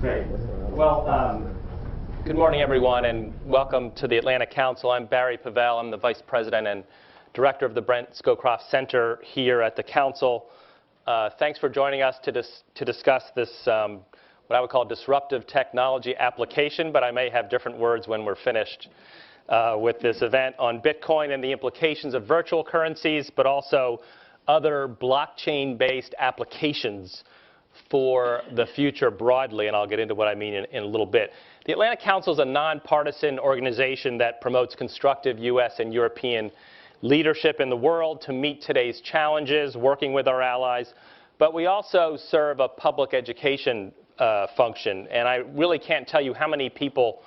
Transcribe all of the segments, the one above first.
Great. Well, good morning, everyone, and welcome to the Atlantic Council. I'm Barry Pavel. I'm the Vice President and Director of the Brent Scowcroft Center here at the Council. Thanks for joining us to discuss this, what I would call disruptive technology application, but I may have different words when we're finished with this event on Bitcoin and the implications of virtual currencies, but also other blockchain-based applications for the future broadly, and I'll get into what I mean in a little bit. The Atlantic Council is a nonpartisan organization that promotes constructive U.S. and European leadership in the world to meet today's challenges, working with our allies. But we also serve a public education function, and I really can't tell you how many people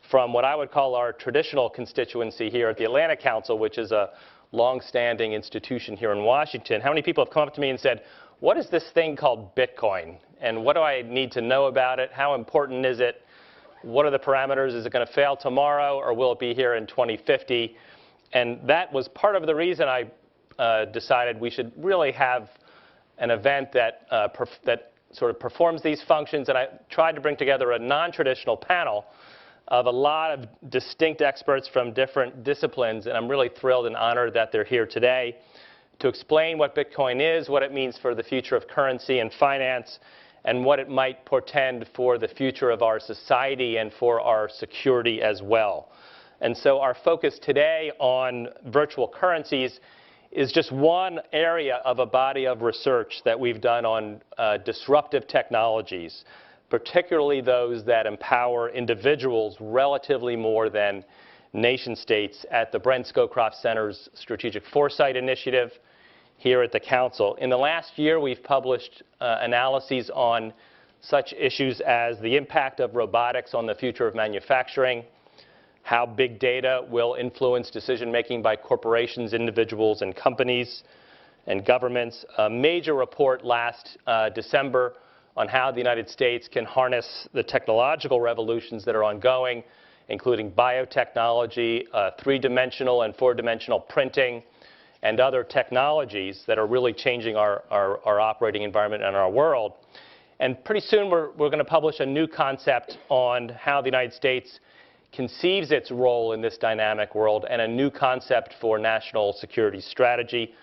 from what I would call our traditional constituency here at the Atlantic Council, which is a long-standing institution here in Washington, how many people have come up to me and said, what is this thing called Bitcoin? And what do I need to know about it? How important is it? What are the parameters? Is it going to fail tomorrow, or will it be here in 2050? And that was part of the reason I decided we should really have an event that, that sort of performs these functions. And I tried to bring together a non-traditional panel of a lot of distinct experts from different disciplines. And I'm really thrilled and honored that they're here today to explain what Bitcoin is, what it means for the future of currency and finance, and what it might portend for the future of our society and for our security as well. And so our focus today on virtual currencies is just one area of a body of research that we've done on disruptive technologies, particularly those that empower individuals relatively more than nation states at the Brent Scowcroft Center's Strategic Foresight Initiative here at the Council. In the last year, we've published analyses on such issues as the impact of robotics on the future of manufacturing, how big data will influence decision-making by corporations, individuals, and companies, and governments. A major report last December on how the United States can harness the technological revolutions that are ongoing, including biotechnology, three-dimensional and four-dimensional printing, and other technologies that are really changing our operating environment and our world. And pretty soon we're going to publish a new concept on how the United States conceives its role in this dynamic world, and a new concept for national security strategy.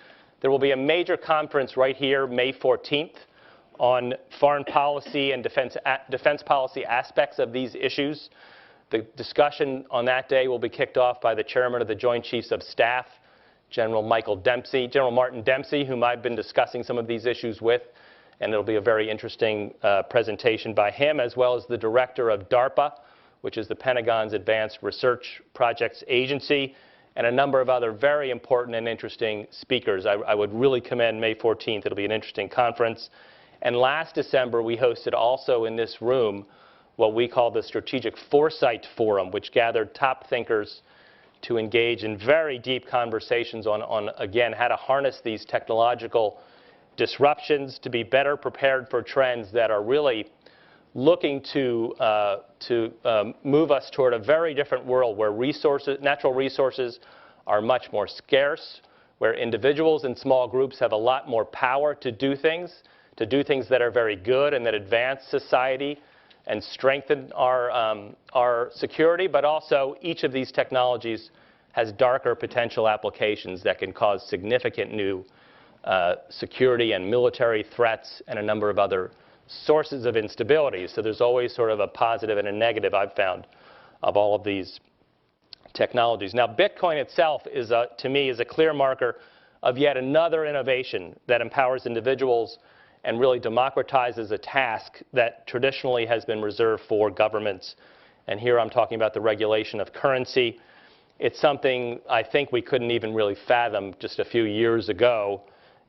There will be a major conference right here, May 14th, on foreign policy and defense policy aspects of these issues. The discussion on that day will be kicked off by the chairman of the Joint Chiefs of Staff, General Martin Dempsey, whom I've been discussing some of these issues with, and it'll be a very interesting presentation by him, as well as the director of DARPA, which is the Pentagon's Advanced Research Projects Agency, and a number of other very important and interesting speakers. I would really commend May 14th. It'll be an interesting conference. And last December, we hosted also in this room what we call the Strategic Foresight Forum, which gathered top thinkers to engage in very deep conversations on again, how to harness these technological disruptions to be better prepared for trends that are really looking to move us toward a very different world where natural resources are much more scarce, where individuals and small groups have a lot more power to do things that are very good and that advance society and strengthen our security, but also each of these technologies has darker potential applications that can cause significant new security and military threats and a number of other sources of instability. So there's always sort of a positive and a negative, I've found, of all of these technologies. Now, Bitcoin itself is, to me, is a clear marker of yet another innovation that empowers individuals and really democratizes a task that traditionally has been reserved for governments. And here I'm talking about the regulation of currency. It's something I think we couldn't even really fathom just a few years ago,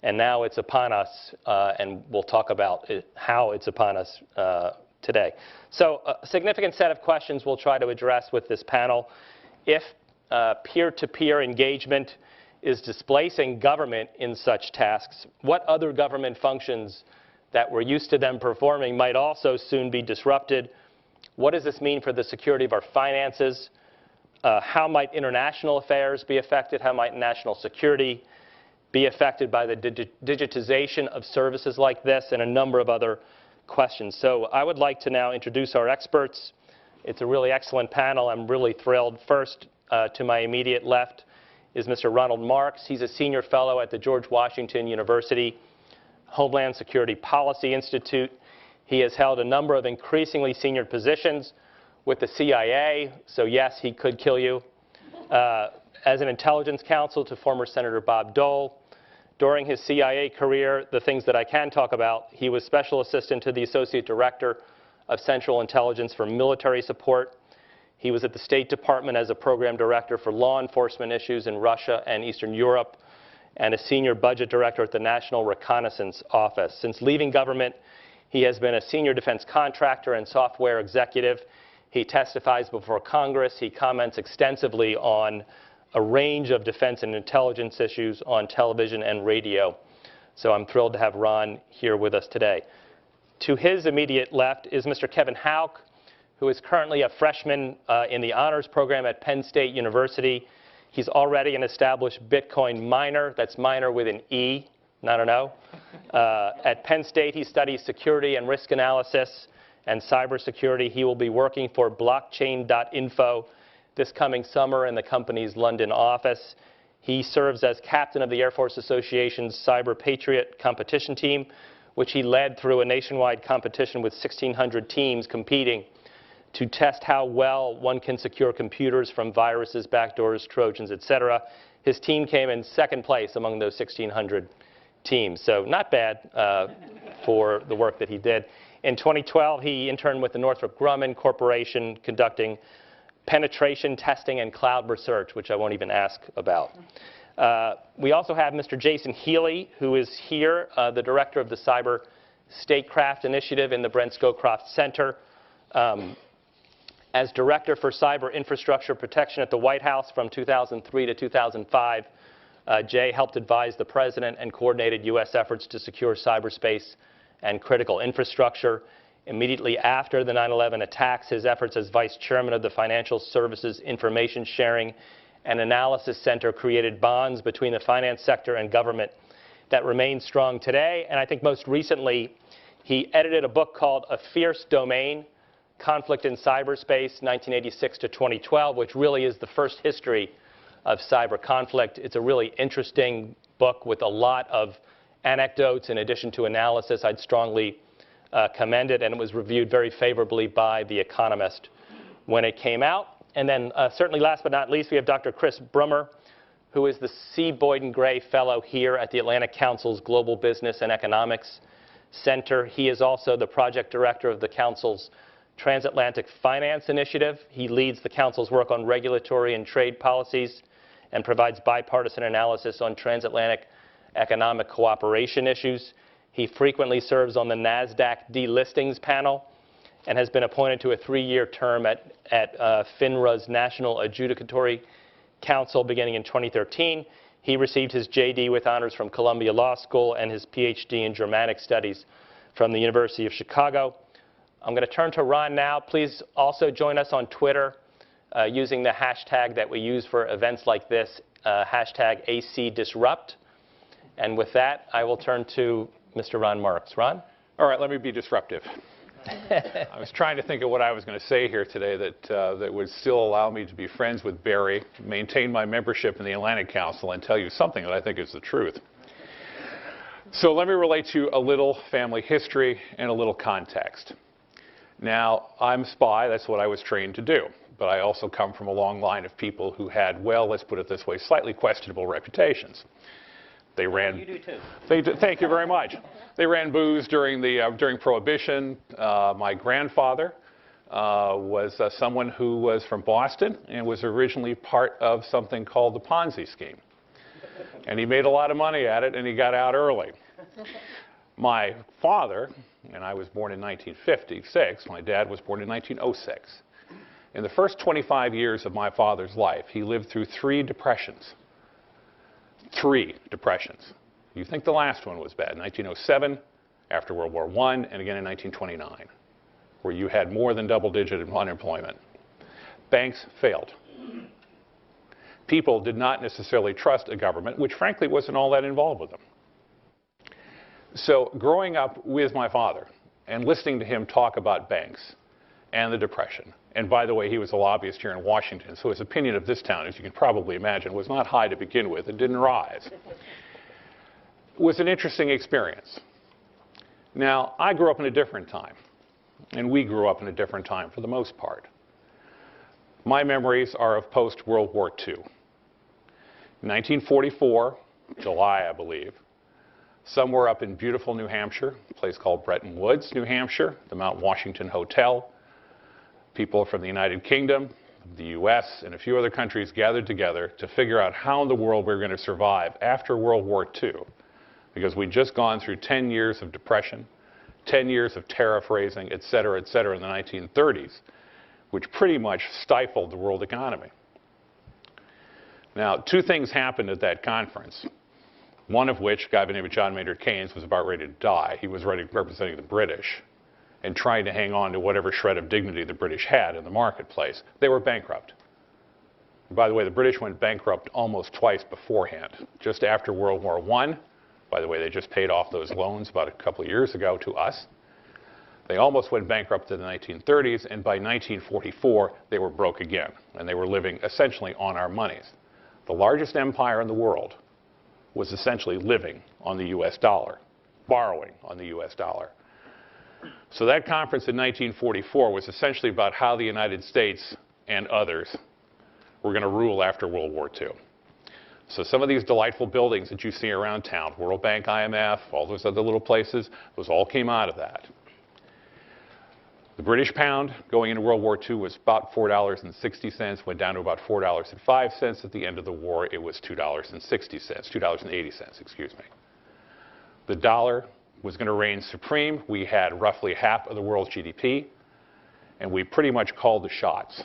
and now it's upon us, and we'll talk about how it's upon us today. So a significant set of questions we'll try to address with this panel. If peer-to-peer engagement is displacing government in such tasks, what other government functions that we're used to them performing might also soon be disrupted. What does this mean for the security of our finances? How might international affairs be affected? How might national security be affected by the digitization of services like this, and a number of other questions. So I would like to now introduce our experts. It's a really excellent panel. I'm really thrilled. First, to my immediate left is Mr. Ronald Marks. He's a senior fellow at the George Washington University Homeland Security Policy Institute. He has held a number of increasingly senior positions with the CIA, so yes, he could kill you. As an intelligence counsel to former Senator Bob Dole. During his CIA career, the things that I can talk about, he was special assistant to the Associate Director of Central Intelligence for Military Support. He was at the State Department as a program director for law enforcement issues in Russia and Eastern Europe, and a senior budget director at the National Reconnaissance Office. Since leaving government, he has been a senior defense contractor and software executive. He testifies before Congress. He comments extensively on a range of defense and intelligence issues on television and radio. So I'm thrilled to have Ron here with us today. To his immediate left is Mr. Kevin Houck, who is currently a freshman in the honors program at Penn State University. He's already an established Bitcoin miner. That's miner with an E, not an O. At Penn State, he studies security and risk analysis and cybersecurity. He will be working for blockchain.info this coming summer in the company's London office. He serves as captain of the Air Force Association's Cyber Patriot competition team, which he led through a nationwide competition with 1,600 teams competing to test how well one can secure computers from viruses, backdoors, Trojans, etc. His team came in second place among those 1,600 teams, so not bad for the work that he did. In 2012, he interned with the Northrop Grumman Corporation conducting penetration testing and cloud research, which I won't even ask about. We also have Mr. Jason Healy, who is here, the director of the Cyber Statecraft Initiative in the Brent Scowcroft Center. As director for cyber infrastructure protection at the White House from 2003 to 2005, Jay helped advise the president and coordinated U.S. efforts to secure cyberspace and critical infrastructure. Immediately after the 9/11 attacks, his efforts as vice chairman of the Financial Services Information Sharing and Analysis Center created bonds between the finance sector and government that remain strong today. And I think most recently, he edited a book called A Fierce Domain, Conflict in Cyberspace, 1986 to 2012, which really is the first history of cyber conflict. It's a really interesting book with a lot of anecdotes in addition to analysis. I'd strongly commend it, and it was reviewed very favorably by The Economist when it came out. And then certainly last but not least, we have Dr. Chris Brummer, who is the C. Boyden Gray Fellow here at the Atlantic Council's Global Business and Economics Center. He is also the project director of the Council's Transatlantic Finance Initiative. He leads the Council's work on regulatory and trade policies and provides bipartisan analysis on transatlantic economic cooperation issues. He frequently serves on the NASDAQ delistings panel and has been appointed to a 3-year term at FINRA's National Adjudicatory Council beginning in 2013. He received his JD with honors from Columbia Law School and his PhD in Germanic Studies from the University of Chicago. I'm going to turn to Ron now. Please also join us on Twitter using the hashtag that we use for events like this, hashtag ACDisrupt. And with that, I will turn to Mr. Ron Marks. Ron? All right, let me be disruptive. I was trying to think of what I was going to say here today that would still allow me to be friends with Barry, maintain my membership in the Atlantic Council, and tell you something that I think is the truth. So let me relate to you a little family history and a little context. Now, I'm a spy. That's what I was trained to do. But I also come from a long line of people who had, well, let's put it this way, slightly questionable reputations. They ran. You do too. Thank you very much. They ran booze during Prohibition. My grandfather was someone who was from Boston and was originally part of something called the Ponzi scheme. And he made a lot of money at it, and he got out early. My father, and I was born in 1956. My dad was born in 1906. In the first 25 years of my father's life, he lived through 3 depressions. 3 depressions. You think the last one was bad, 1907, after World War I, and again in 1929, where you had more than double-digit unemployment. Banks failed. People did not necessarily trust a government, which frankly wasn't all that involved with them. So growing up with my father and listening to him talk about banks and the Depression, and by the way, he was a lobbyist here in Washington, so his opinion of this town, as you can probably imagine, was not high to begin with. It didn't rise. It was an interesting experience. Now, I grew up in a different time, and we grew up in a different time for the most part. My memories are of post-World War II. 1944, July, I believe, somewhere up in beautiful New Hampshire, a place called Bretton Woods, New Hampshire, the Mount Washington Hotel. People from the United Kingdom, the US, and a few other countries gathered together to figure out how in the world we were going to survive after World War II, because we'd just gone through 10 years of depression, 10 years of tariff raising, et cetera, in the 1930s, which pretty much stifled the world economy. Now, two things happened at that conference, one of which, a guy by the name of John Maynard Keynes, was about ready to die. He was representing the British and trying to hang on to whatever shred of dignity the British had in the marketplace. They were bankrupt. By the way, the British went bankrupt almost twice beforehand. Just after World War I, by the way, they just paid off those loans about a couple of years ago to us. They almost went bankrupt in the 1930s, and by 1944, they were broke again, and they were living essentially on our monies. The largest empire in the world was essentially living on the US dollar, borrowing on the US dollar. So that conference in 1944 was essentially about how the United States and others were going to rule after World War II. So some of these delightful buildings that you see around town, World Bank, IMF, all those other little places, those all came out of that. The British pound going into World War II was about $4.60, went down to about $4.05. At the end of the war, it was $2.80, excuse me. The dollar was going to reign supreme. We had roughly half of the world's GDP, and we pretty much called the shots.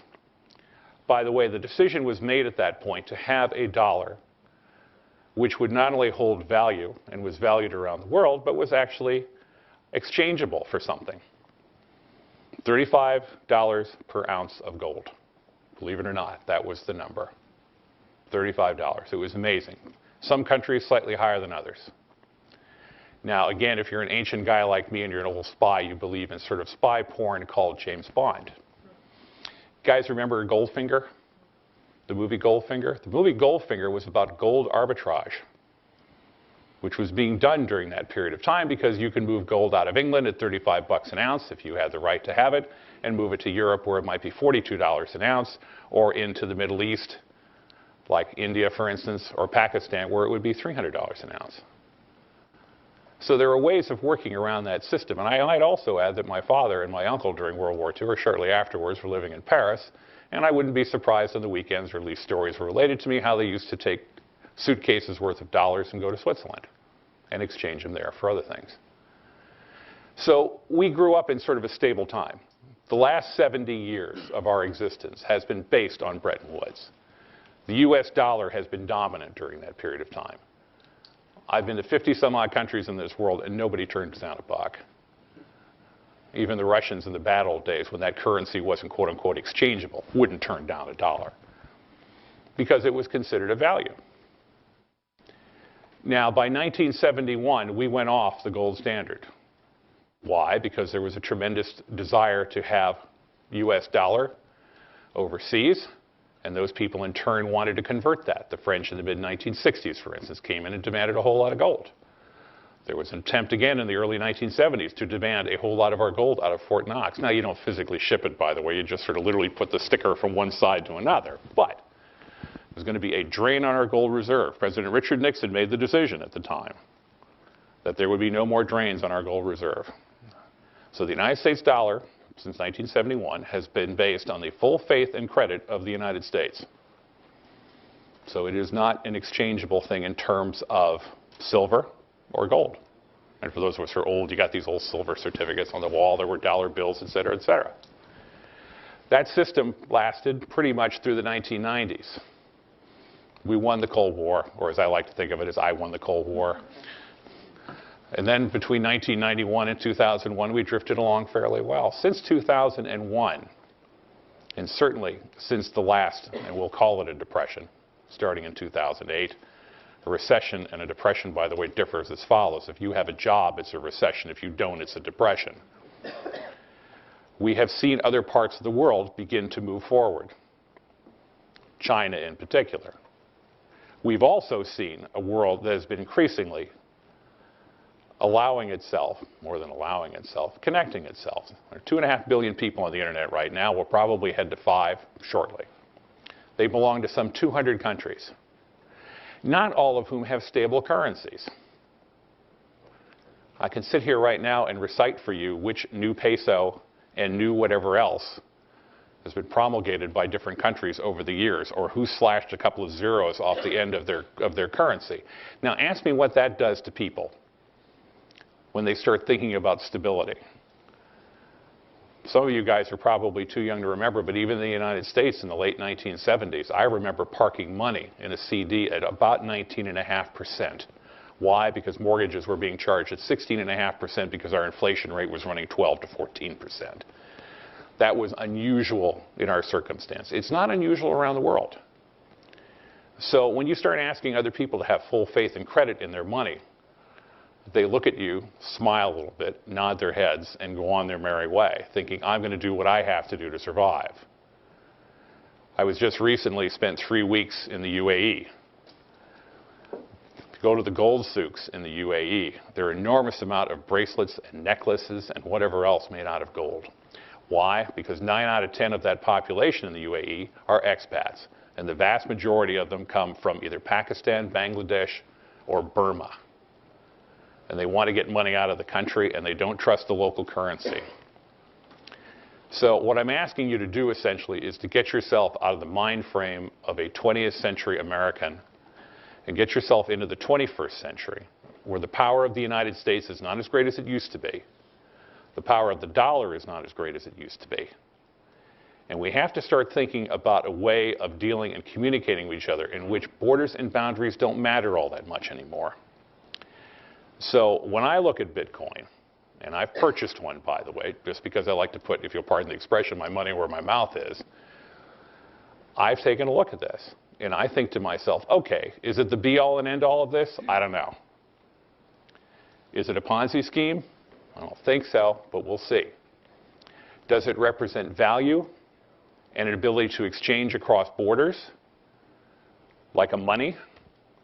By the way, the decision was made at that point to have a dollar which would not only hold value and was valued around the world, but was actually exchangeable for something. $35 per ounce of gold. Believe it or not, that was the number. $35. It was amazing. Some countries slightly higher than others. Now, again, if you're an ancient guy like me and you're an old spy, you believe in sort of spy porn called James Bond. Guys remember Goldfinger? The movie Goldfinger? The movie Goldfinger was about gold arbitrage, which was being done during that period of time because you can move gold out of England at 35 bucks an ounce if you had the right to have it, and move it to Europe where it might be $42 an ounce, or into the Middle East, like India, for instance, or Pakistan, where it would be $300 an ounce. So there are ways of working around that system. And I might also add that my father and my uncle during World War II, or shortly afterwards, were living in Paris, and I wouldn't be surprised on the weekends, or at least stories were related to me, how they used to take suitcases worth of dollars and go to Switzerland and exchange them there for other things. So we grew up in sort of a stable time. The last 70 years of our existence has been based on Bretton Woods. The US dollar has been dominant during that period of time. I've been to 50-some-odd countries in this world, and nobody turns down a buck. Even the Russians in the bad old days, when that currency wasn't quote-unquote exchangeable, wouldn't turn down a dollar because it was considered a value. Now, by 1971, we went off the gold standard. Why? Because there was a tremendous desire to have US dollar overseas, and those people in turn wanted to convert that. The French in the mid-1960s, for instance, came in and demanded a whole lot of gold. There was an attempt again in the early 1970s to demand a whole lot of our gold out of Fort Knox. Now, you don't physically ship it, by the way. You just sort of literally put the sticker from one side to another. But there's going to be a drain on our gold reserve. President Richard Nixon made the decision at the time that there would be no more drains on our gold reserve. So the United States dollar, since 1971, has been based on the full faith and credit of the United States. So it is not an exchangeable thing in terms of silver or gold. And for those of us who are old, you got these old silver certificates on the wall. There were dollar bills, et cetera, et cetera. That system lasted pretty much through the 1990s. We won the Cold War, or as I like to think of it, as I won the Cold War. And then between 1991 and 2001, we drifted along fairly well. Since 2001, and certainly since the last, and we'll call it a depression, starting in 2008, a recession and a depression, by the way, differs as follows. If you have a job, it's a recession. If you don't, it's a depression. We have seen other parts of the world begin to move forward, China in particular. We've also seen a world that has been increasingly allowing itself, more than allowing itself, connecting itself. There are 2.5 billion people on the internet right now. We'll probably head to 5 shortly. They belong to some 200 countries, not all of whom have stable currencies. I can sit here right now and recite for you which new peso and new whatever else has been promulgated by different countries over the years, or who slashed a couple of zeros off the end of their currency. Now ask me what that does to people when they start thinking about stability. Some of you guys are probably too young to remember, but even in the United States in the late 1970s, I remember parking money in a CD at about 19.5%. Why? Because mortgages were being charged at 16.5% because our inflation rate was running 12 to 14%. That was unusual in our circumstance. It's not unusual around the world. So when you start asking other people to have full faith and credit in their money, they look at you, smile a little bit, nod their heads, and go on their merry way, thinking, I'm going to do what I have to do to survive. I was just recently spent 3 weeks in the UAE. Go to the gold souks in the UAE. There are an enormous amount of bracelets and necklaces and whatever else made out of gold. Why? Because 9 out of 10 of that population in the UAE are expats, and the vast majority of them come from either Pakistan, Bangladesh, or Burma. And they want to get money out of the country, and they don't trust the local currency. So what I'm asking you to do essentially is to get yourself out of the mind frame of a 20th century American and get yourself into the 21st century, where the power of the United States is not as great as it used to be. The power of the dollar is not as great as it used to be. And we have to start thinking about a way of dealing and communicating with each other in which borders and boundaries don't matter all that much anymore. So when I look at Bitcoin, and I've purchased one, by the way, just because I like to put, if you'll pardon the expression, my money where my mouth is, I've taken a look at this. And I think to myself, okay, is it the be-all and end-all of this? I don't know. Is it a Ponzi scheme? I don't think so, but we'll see. Does it represent value and an ability to exchange across borders, like a money?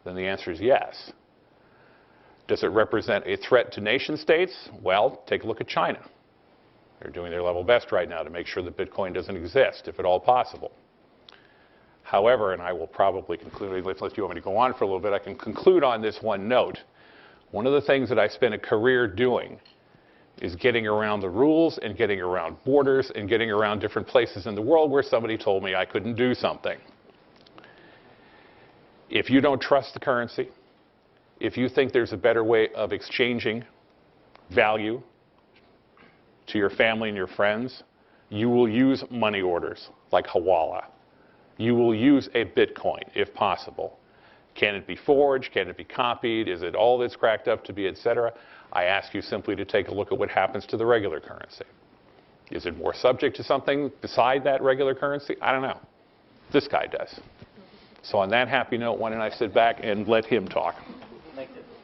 Then the answer is yes. Does it represent a threat to nation states? Well, take a look at China. They're doing their level best right now to make sure that Bitcoin doesn't exist, if at all possible. However, and I will probably conclude, unless you want me to go on for a little bit, I can conclude on this one note. One of the things that I spent a career doing is getting around the rules and getting around borders and getting around different places in the world where somebody told me I couldn't do something. If you don't trust the currency, if you think there's a better way of exchanging value to your family and your friends, you will use money orders like Hawala. You will use a Bitcoin if possible. Can it be forged? Can it be copied? Is it all that's cracked up to be, etc.? I ask you simply to take a look at what happens to the regular currency. Is it more subject to something beside that regular currency? I don't know. This guy does. So on that happy note, why don't I sit back and let him talk?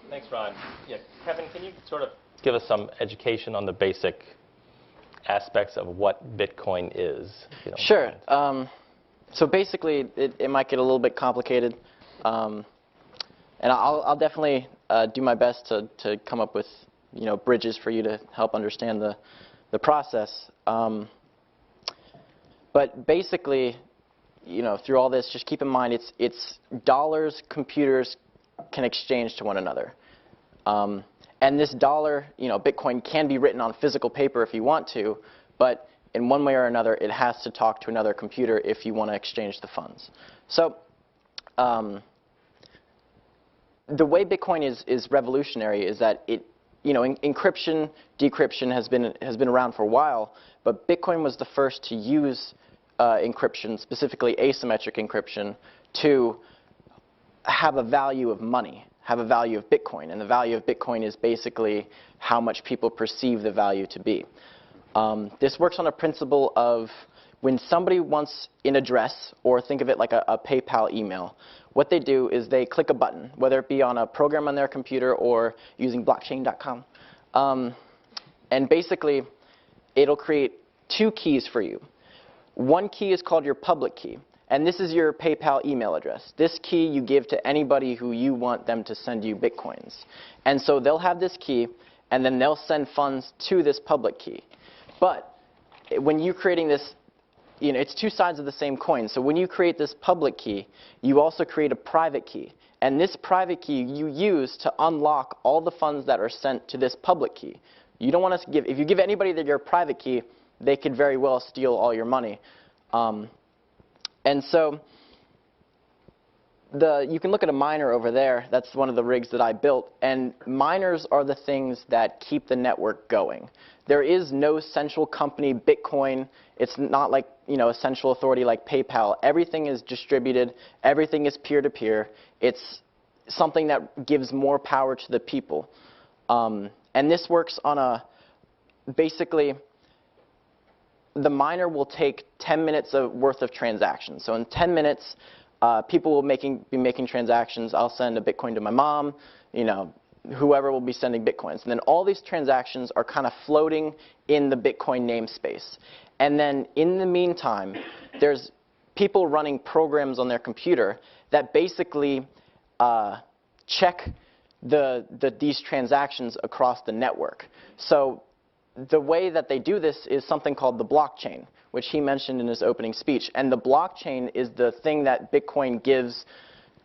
Thanks, Ron. Yeah, Kevin, can you sort of give us some education on the basic aspects of what Bitcoin is? Sure. So basically, it might get a little bit complicated, and I'll definitely do my best to come up with bridges for you to help understand the process. But basically, through all this, just keep in mind it's dollars computers can exchange to one another, and this dollar, Bitcoin can be written on physical paper if you want to, but in one way or another, it has to talk to another computer if you want to exchange the funds. So the way Bitcoin is revolutionary is that encryption, decryption has been around for a while, but Bitcoin was the first to use encryption, specifically asymmetric encryption, to have a value of money, have a value of Bitcoin, and the value of Bitcoin is basically how much people perceive the value to be. This works on a principle of when somebody wants an address, or think of it like a PayPal email, what they do is they click a button, whether it be on a program on their computer or using blockchain.com. And basically, it'll create two keys for you. One key is called your public key, and this is your PayPal email address. This key you give to anybody who you want them to send you Bitcoins. And so they'll have this key, and then they'll send funds to this public key. But when you're creating this, it's two sides of the same coin. So when you create this public key, you also create a private key. And this private key you use to unlock all the funds that are sent to this public key. You don't want to give, if you give anybody your private key, they could very well steal all your money. And so you can look at a miner over there. That's one of the rigs that I built. And miners are the things that keep the network going. There is no central company, Bitcoin. It's not like a central authority like PayPal. Everything is distributed. Everything is peer-to-peer. It's something that gives more power to the people. And this works on basically, the miner will take 10 minutes worth of transactions. So in 10 minutes, people will be making transactions. I'll send a Bitcoin to my mom, whoever will be sending Bitcoins. And then all these transactions are kind of floating in the Bitcoin namespace. And then in the meantime, there's people running programs on their computer that basically check these transactions across the network. So the way that they do this is something called the blockchain, which he mentioned in his opening speech. And the blockchain is the thing that Bitcoin gives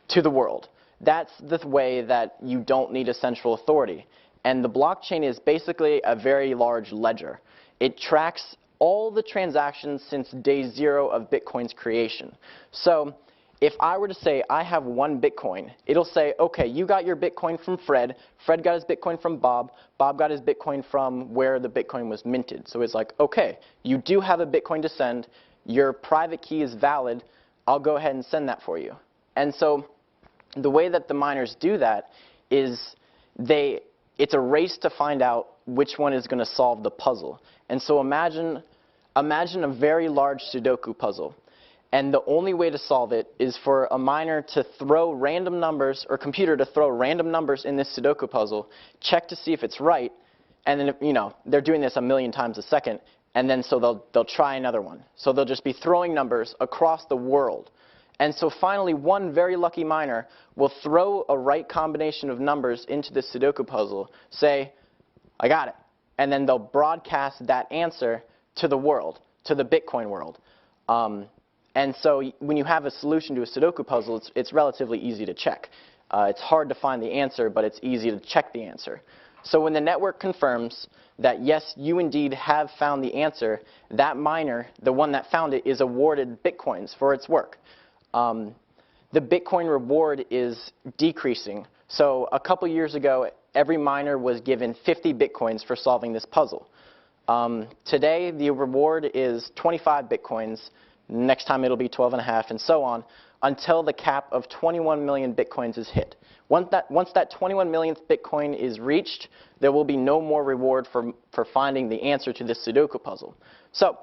to the world. That's the way that you don't need a central authority. And the blockchain is basically a very large ledger. It tracks all the transactions since day zero of Bitcoin's creation. So if I were to say I have 1 Bitcoin, it'll say, okay, you got your Bitcoin from Fred, Fred got his Bitcoin from Bob, Bob got his Bitcoin from where the Bitcoin was minted. So it's like, okay, you do have a Bitcoin to send, your private key is valid, I'll go ahead and send that for you. And so the way that the miners do that is it's a race to find out which one is going to solve the puzzle. And so imagine a very large Sudoku puzzle. And the only way to solve it is for a miner to throw random numbers, or computer to throw random numbers in this Sudoku puzzle, check to see if it's right, and then they're doing this 1,000,000 times a second, and then so they'll try another one. So they'll just be throwing numbers across the world. And so finally, one very lucky miner will throw a right combination of numbers into this Sudoku puzzle, say, I got it. And then they'll broadcast that answer to the world, to the Bitcoin world. And so when you have a solution to a Sudoku puzzle, it's relatively easy to check. It's hard to find the answer, but it's easy to check the answer. So when the network confirms that, yes, you indeed have found the answer, that miner, the one that found it, is awarded Bitcoins for its work. The Bitcoin reward is decreasing. So a couple years ago, every miner was given 50 Bitcoins for solving this puzzle. Today, the reward is 25 Bitcoins. Next time it'll be 12.5, and so on, until the cap of 21 million Bitcoins is hit. Once that 21 millionth Bitcoin is reached, there will be no more reward for finding the answer to this Sudoku puzzle. So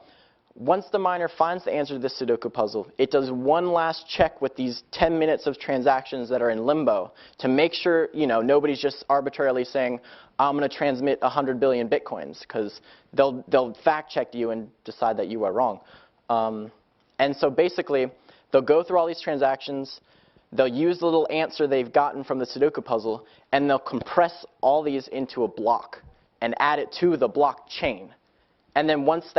once the miner finds the answer to this Sudoku puzzle, it does one last check with these 10 minutes of transactions that are in limbo to make sure nobody's just arbitrarily saying, I'm going to transmit 100 billion Bitcoins, because they'll fact check you and decide that you are wrong. And so basically, they'll go through all these transactions, they'll use the little answer they've gotten from the Sudoku puzzle, and they'll compress all these into a block and add it to the blockchain. And then once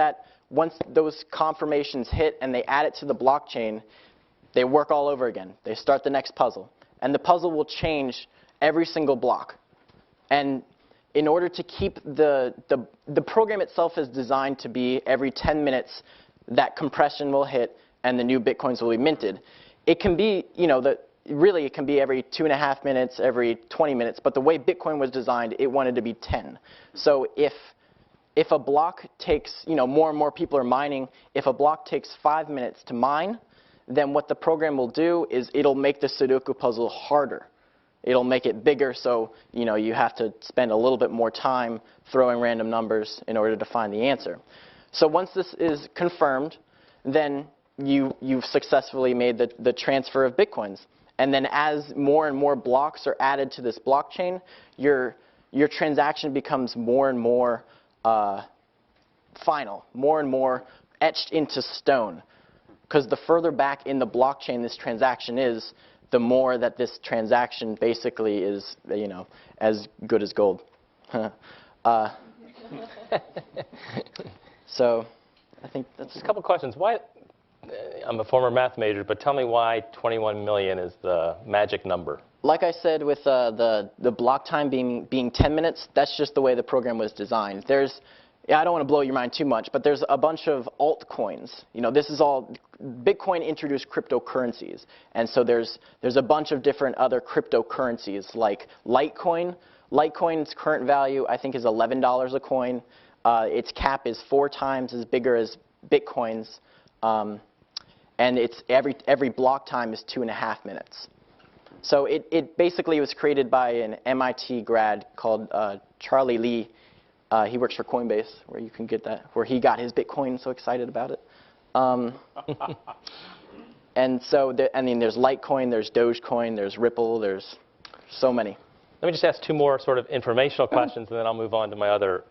those confirmations hit and they add it to the blockchain, they work all over again. They start the next puzzle. And the puzzle will change every single block. And in order to keep the program itself is designed to be every 10 minutes, that compression will hit and the new Bitcoins will be minted. It can be, really it can be every 2.5 minutes, every 20 minutes, but the way Bitcoin was designed, it wanted to be 10. So if a block takes, more and more people are mining, if a block takes 5 minutes to mine, then what the program will do is it'll make the Sudoku puzzle harder. It'll make it bigger, so you have to spend a little bit more time throwing random numbers in order to find the answer. So once this is confirmed, then you've successfully made the transfer of Bitcoins. And then as more and more blocks are added to this blockchain, your transaction becomes more and more final, more and more etched into stone. Because the further back in the blockchain this transaction is, the more that this transaction basically is, as good as gold. So I think that's Just a couple questions. Why? I'm a former math major, but tell me why 21 million is the magic number. Like I said, with the block time being 10 minutes, that's just the way the program was designed. I don't want to blow your mind too much, but there's a bunch of altcoins. This is all Bitcoin introduced cryptocurrencies, and so there's a bunch of different other cryptocurrencies like Litecoin. Litecoin's current value, I think, is $11 a coin. Its cap is 4 times as bigger as Bitcoin's, and it's every block time is 2.5 minutes. So it basically was created by an MIT grad called Charlie Lee. He works for Coinbase, where you can get that, where he got his Bitcoin so excited about it. And so, there's Litecoin, there's Dogecoin, there's Ripple, there's so many. Let me just ask 2 more sort of informational questions, and then I'll move on to my other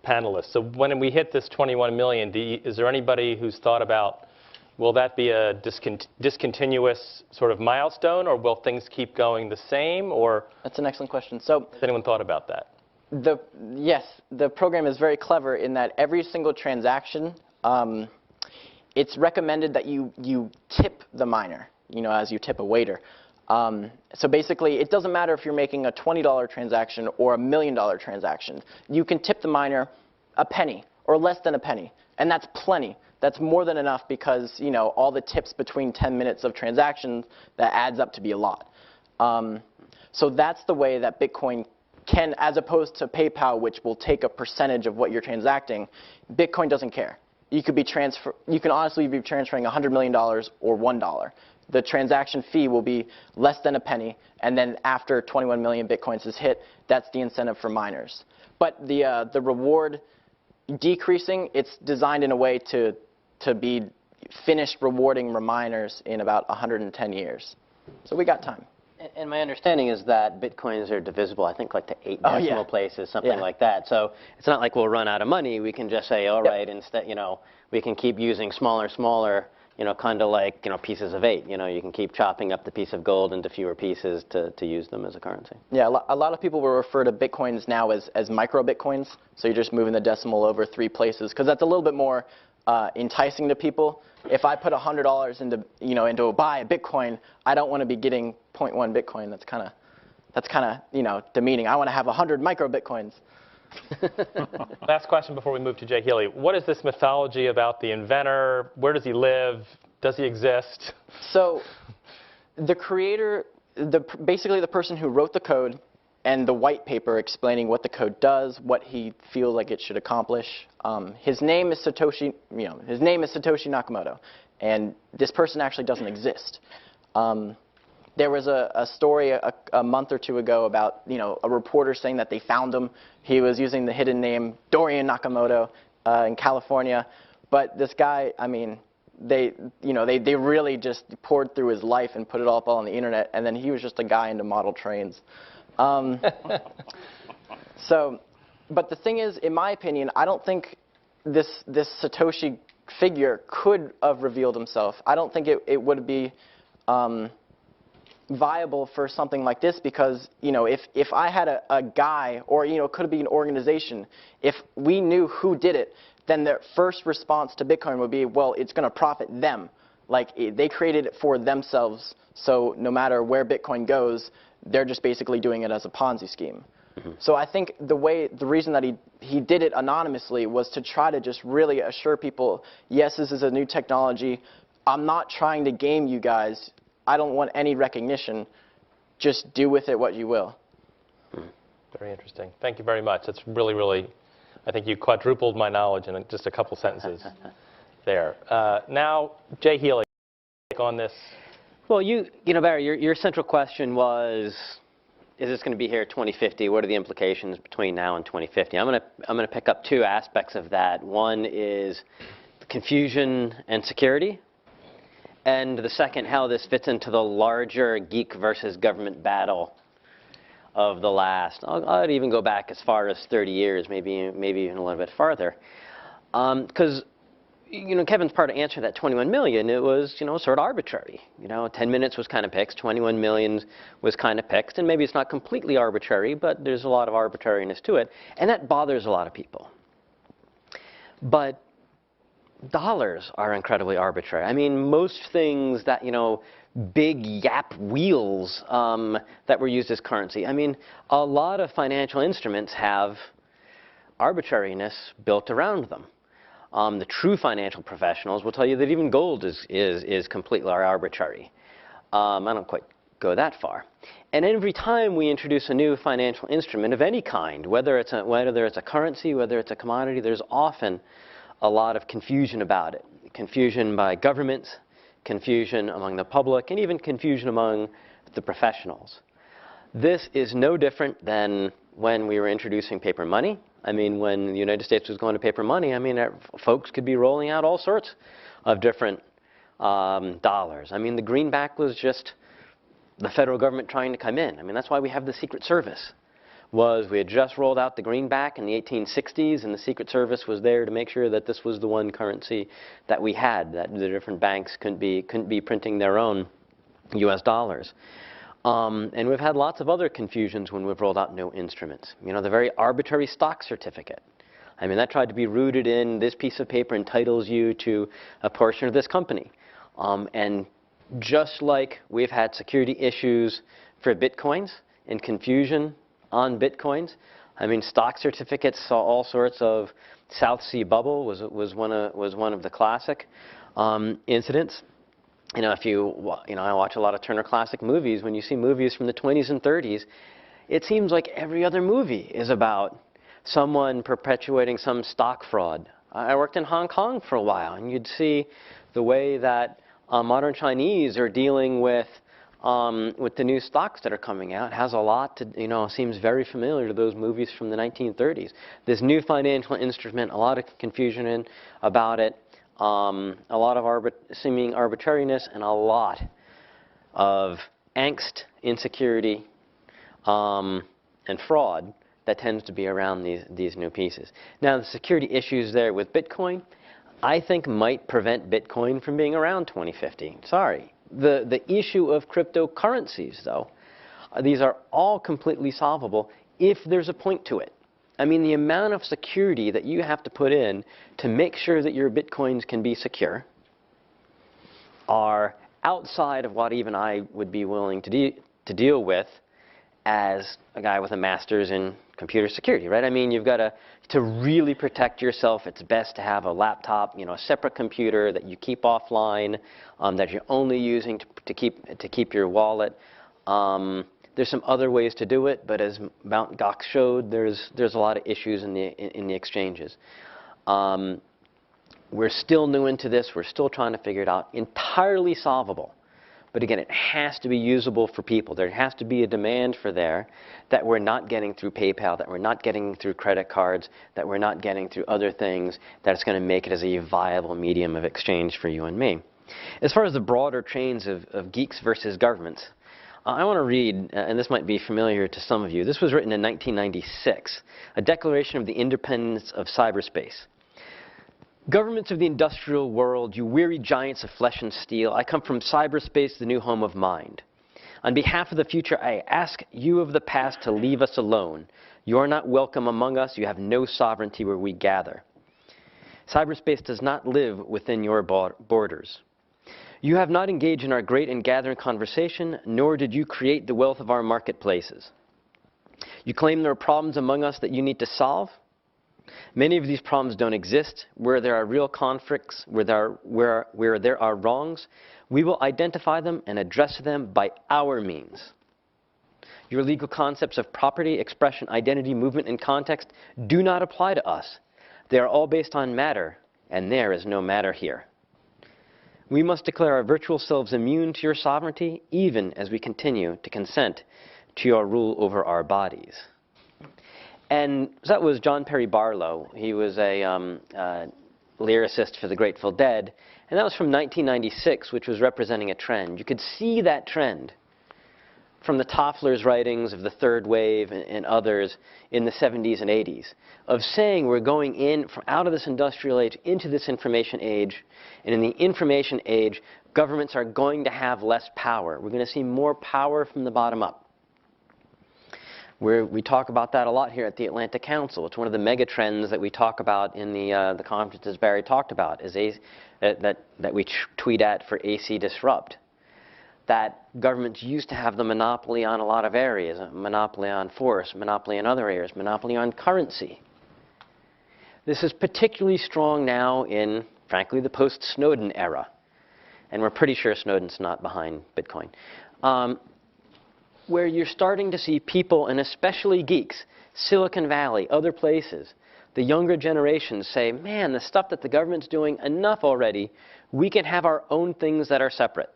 panelists. So when we hit this 21 million, is there anybody who's thought about, will that be a discontinuous sort of milestone, or will things keep going the same? Or that's an excellent question. So, has anyone thought about that? Yes, the program is very clever in that every single transaction, it's recommended that you tip the miner, as you tip a waiter. So basically, it doesn't matter if you're making a $20 transaction or $1 million transaction. You can tip the miner a penny or less than a penny, and that's plenty. That's more than enough because, all the tips between 10 minutes of transactions, that adds up to be a lot. So that's the way that Bitcoin can, as opposed to PayPal, which will take a percentage of what you're transacting, Bitcoin doesn't care. You can honestly be transferring $100 million or $1. The transaction fee will be less than a penny, and then after 21 million Bitcoins is hit, that's the incentive for miners. But the reward decreasing, it's designed in a way to be finished rewarding miners in about 110 years. So we got time. And my understanding is that Bitcoins are divisible, I think, like to 8 decimal places, something like that. So it's not like we'll run out of money. We can just say, all right, instead, we can keep using smaller, kind of like, pieces of 8. You can keep chopping up the piece of gold into fewer pieces to use them as a currency. Yeah, a lot of people will refer to Bitcoins now as micro Bitcoins. So you're just moving the decimal over 3 places, because that's a little bit more enticing to people. If I put $100 into buy a Bitcoin, I don't want to be getting 0.1 Bitcoin. That's kind of demeaning. I want to have 100 micro Bitcoins. Last question before we move to Jay Healy. What is this mythology about the inventor? Where does he live? Does he exist? So the creator, basically the person who wrote the code and the white paper explaining what the code does, what he feels like it should accomplish. His name is Satoshi. His name is Satoshi Nakamoto, and this person actually doesn't exist. There was a story a month or 2 ago about a reporter saying that they found him. He was using the hidden name Dorian Nakamoto in California, but this guy, they really just poured through his life and put it all up on the internet, and then he was just a guy into model trains. But the thing is, in my opinion, I don't think this Satoshi figure could have revealed himself. I don't think it would be viable for something like this, because if I had a guy, or it could be an organization, if we knew who did it, then their first response to Bitcoin would be, well, it's going to profit them. Like, they created it for themselves, so no matter where Bitcoin goes, they're just basically doing it as a Ponzi scheme. So I think the reason that he did it anonymously was to try to just really assure people, yes, this is a new technology. I'm not trying to game you guys. I don't want any recognition. Just do with it what you will. Very interesting. Thank you very much. That's really, really, I think you quadrupled my knowledge in just a couple sentences there. Now, Jay Healy, on this Well, you know, Barry, your central question was, is this going to be here 2050? What are the implications between now and 2050? I'm going to pick up two aspects of that. One is confusion and security, and the second, how this fits into the larger geek versus government battle of the last, I'd even go back as far as 30 years, maybe even a little bit farther. Because, you know, Kevin's part of answering that 21 million, it was, you know, sort of arbitrary. You know, 10 minutes was kind of picked, 21 million was kind of picked, and maybe it's not completely arbitrary, but there's a lot of arbitrariness to it, and that bothers a lot of people. But dollars are incredibly arbitrary. I mean, most things that, you know, big yap wheels that were used as currency. I mean, a lot of financial instruments have arbitrariness built around them. The true financial professionals will tell you that even gold is completely arbitrary. I don't quite go that far. And every time we introduce a new financial instrument of any kind, whether it's a currency, whether it's a commodity, there's often a lot of confusion about it. Confusion by governments, confusion among the public, and even confusion among the professionals. This is no different than when we were introducing paper money. I mean, when the United States was going to paper money, I mean, folks could be rolling out all sorts of different dollars. I mean, the greenback was just the federal government trying to come in. I mean, that's why we have the Secret Service. We had just rolled out the greenback in the 1860s, and the Secret Service was there to make sure that this was the one currency that we had, that the different banks couldn't be printing their own U.S. dollars. And we've had lots of other confusions when we've rolled out new instruments. You know, the very arbitrary stock certificate. I mean, that tried to be rooted in this piece of paper entitles you to a portion of this company. And just like we've had security issues for Bitcoins and confusion on Bitcoins, I mean, stock certificates saw all sorts of South Sea bubble was one of the classic incidents. You know, I watch a lot of Turner Classic Movies. When you see movies from the 20s and 30s, it seems like every other movie is about someone perpetuating some stock fraud. I worked in Hong Kong for a while, and you'd see the way that modern Chinese are dealing with the new stocks that are coming out. Has a lot to, you know, seems very familiar to those movies from the 1930s. This new financial instrument, a lot of confusion about it. A lot of seeming arbitrariness, and a lot of angst, insecurity, and fraud that tends to be around these new pieces. Now, the security issues there with Bitcoin, I think might prevent Bitcoin from being around 2050. Sorry. The issue of cryptocurrencies, though, these are all completely solvable if there's a point to it. I mean, the amount of security that you have to put in to make sure that your Bitcoins can be secure are outside of what even I would be willing to deal with as a guy with a master's in computer security, right? I mean, you've got to really protect yourself. It's best to have a laptop, you know, a separate computer that you keep offline, that you're only using to keep your wallet. There's some other ways to do it, but as Mt. Gox showed, there's a lot of issues in the exchanges. We're still new into this. We're still trying to figure it out. Entirely solvable. But again, it has to be usable for people. There has to be a demand for there that we're not getting through PayPal, that we're not getting through credit cards, that we're not getting through other things that's going to make it as a viable medium of exchange for you and me. As far as the broader trains of geeks versus governments, I want to read, and this might be familiar to some of you. This was written in 1996, a declaration of the independence of cyberspace. Governments of the industrial world, you weary giants of flesh and steel, I come from cyberspace, the new home of mind. On behalf of the future, I ask you of the past to leave us alone. You are not welcome among us. You have no sovereignty where we gather. Cyberspace does not live within your borders. You have not engaged in our great and gathering conversation, nor did you create the wealth of our marketplaces. You claim there are problems among us that you need to solve. Many of these problems don't exist. Where there are real conflicts, where there are wrongs, we will identify them and address them by our means. Your legal concepts of property, expression, identity, movement, and context do not apply to us. They are all based on matter, and there is no matter here. We must declare our virtual selves immune to your sovereignty, even as we continue to consent to your rule over our bodies. And that was John Perry Barlow. He was a lyricist for the Grateful Dead, and that was from 1996, which was representing a trend. You could see that trend from the Toffler's writings of the Third Wave and others in the 70s and 80s, of saying we're going out of this industrial age into this information age, and in the information age, governments are going to have less power. We're going to see more power from the bottom up. We talk about that a lot here at the Atlantic Council. It's one of the mega trends that we talk about in the conferences Barry talked about, is that we tweet at for AC Disrupt. That governments used to have the monopoly on a lot of areas, a monopoly on force, monopoly on other areas, monopoly on currency. This is particularly strong now in, frankly, the post-Snowden era. And we're pretty sure Snowden's not behind Bitcoin. Where you're starting to see people, and especially geeks, Silicon Valley, other places, the younger generations say, man, the stuff that the government's doing, enough already. We can have our own things that are separate.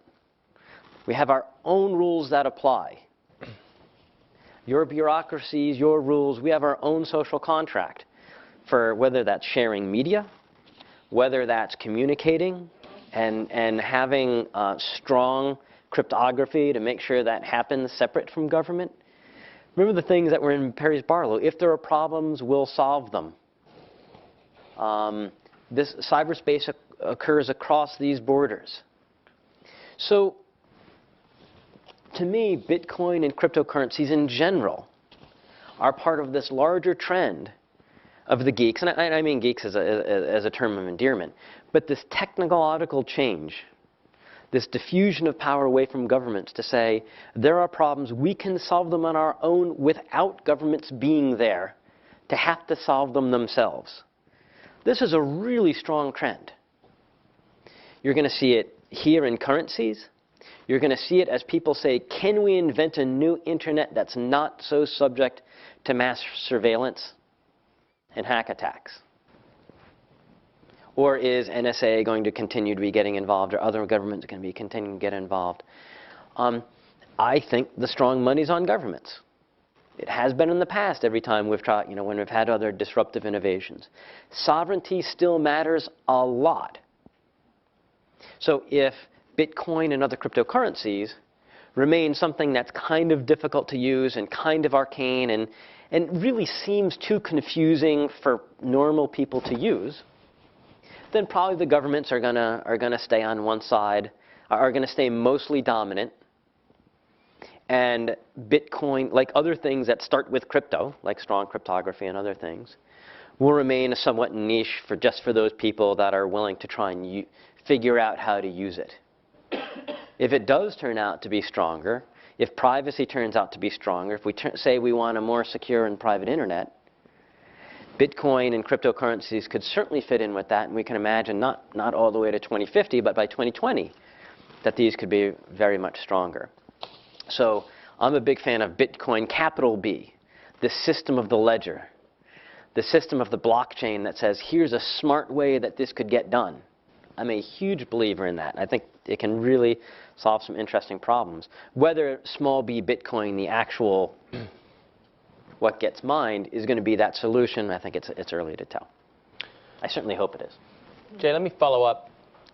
We have our own rules that apply. Your bureaucracies, your rules, we have our own social contract for whether that's sharing media, whether that's communicating and having strong cryptography to make sure that happens separate from government. Remember the things that were in Perry's Barlow. If there are problems, we'll solve them. This cyberspace occurs across these borders. So, to me, Bitcoin and cryptocurrencies in general are part of this larger trend of the geeks, and I mean geeks as a term of endearment, but this technological change, this diffusion of power away from governments to say, there are problems, we can solve them on our own without governments being there to have to solve them themselves. This is a really strong trend. You're going to see it here in currencies. You're going to see it as people say, can we invent a new internet that's not so subject to mass surveillance and hack attacks? Or is NSA going to continue to be getting involved, or other governments going to be continuing to get involved? I think the strong money's on governments. It has been in the past every time we've tried, when we've had other disruptive innovations. Sovereignty still matters a lot. So if Bitcoin and other cryptocurrencies remain something that's kind of difficult to use and kind of arcane and really seems too confusing for normal people to use, then probably the governments are gonna stay on one side, are gonna stay mostly dominant. And Bitcoin, like other things that start with crypto, like strong cryptography and other things, will remain a somewhat niche just for those people that are willing to try and figure out how to use it. If it does turn out to be stronger, if privacy turns out to be stronger, if we say we want a more secure and private internet, Bitcoin and cryptocurrencies could certainly fit in with that, and we can imagine not all the way to 2050, but by 2020, that these could be very much stronger. So I'm a big fan of Bitcoin, capital B, the system of the ledger, the system of the blockchain that says, here's a smart way that this could get done. I'm a huge believer in that. I think it can really solve some interesting problems. Whether small b Bitcoin, the actual what gets mined, is going to be that solution, I think it's early to tell. I certainly hope it is. Jay, let me follow up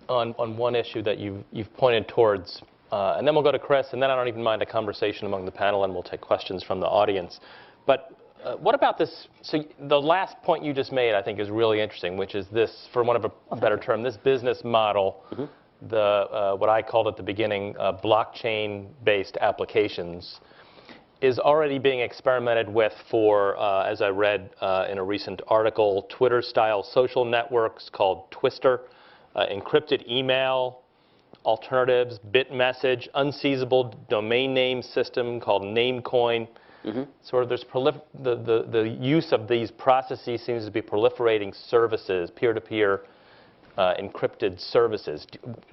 on one issue that you've pointed towards, and then we'll go to Chris, and then I don't even mind a conversation among the panel, and we'll take questions from the audience. But what about this? So the last point you just made, I think, is really interesting, which is this, for want of a better term, this business model, what I called at the beginning, blockchain-based applications, is already being experimented with for, as I read in a recent article, Twitter-style social networks called Twister, encrypted email alternatives, BitMessage, unseizable domain name system called Namecoin. Sort of there's the use of these processes seems to be proliferating services, peer-to-peer encrypted services.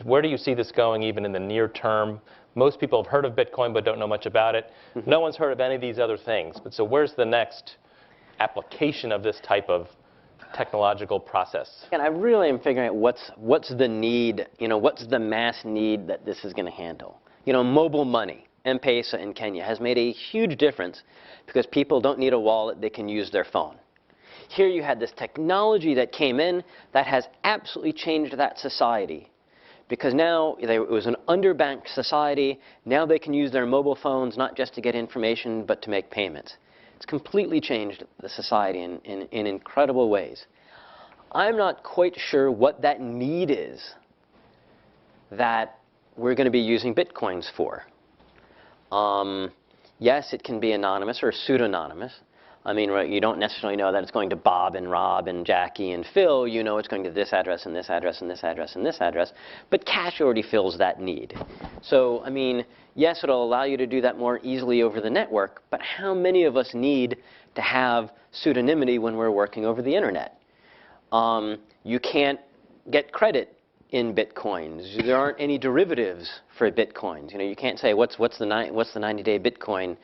Where do you see this going even in the near term? Most people have heard of Bitcoin but don't know much about it. No one's heard of any of these other things. But so where's the next application of this type of technological process. And I really am figuring out what's the need, what's the mass need that this is going to handle. Mobile money, M-Pesa in Kenya, has made a huge difference because people don't need a wallet, they can use their phone. Here you had this technology that came in that has absolutely changed that society. Because now it was an underbanked society. Now they can use their mobile phones not just to get information, but to make payments. It's completely changed the society in incredible ways. I'm not quite sure what that need is that we're going to be using Bitcoins for. Yes, it can be anonymous or pseudonymous. I mean, right, you don't necessarily know that it's going to Bob and Rob and Jackie and Phil. You know it's going to this address and this address and this address and this address. But cash already fills that need. So, I mean, yes, it'll allow you to do that more easily over the network. But how many of us need to have pseudonymity when we're working over the internet? You can't get credit in Bitcoins. There aren't any derivatives for Bitcoins. You can't say what's the 90-day Bitcoin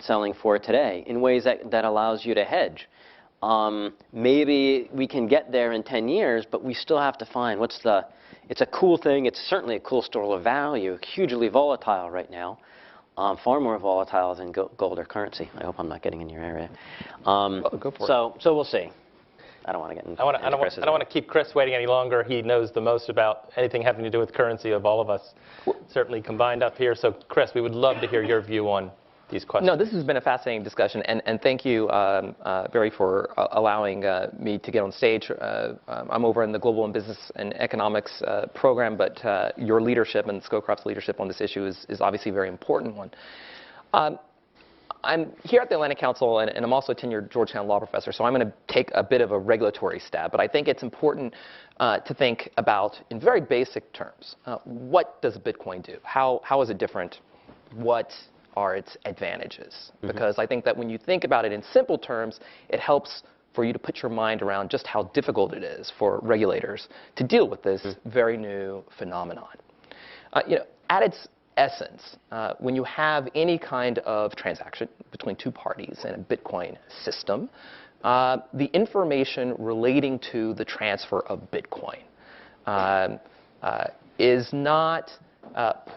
selling for today in ways that allows you to hedge. Maybe we can get there in 10 years, but we still have to find it's a cool thing. It's certainly a cool store of value, hugely volatile right now, far more volatile than gold or currency. I hope I'm not getting in your area. Go for it. So we'll see. I don't want to get into I don't want to keep Chris waiting any longer. He knows the most about anything having to do with currency of all of us, certainly combined up here. So, Chris, we would love to hear your view on these questions. No, this has been a fascinating discussion, and thank you, Barry, for allowing me to get on stage. I'm over in the Global and Business and Economics program, but your leadership and Scowcroft's leadership on this issue is obviously a very important one. I'm here at the Atlantic Council, and I'm also a tenured Georgetown law professor, so I'm going to take a bit of a regulatory stab, but I think it's important to think about, in very basic terms, what does Bitcoin do? How is it different? What are its advantages? Because I think that when you think about it in simple terms, it helps for you to put your mind around just how difficult it is for regulators to deal with this very new phenomenon. At its essence, when you have any kind of transaction between two parties in a Bitcoin system, the information relating to the transfer of Bitcoin is not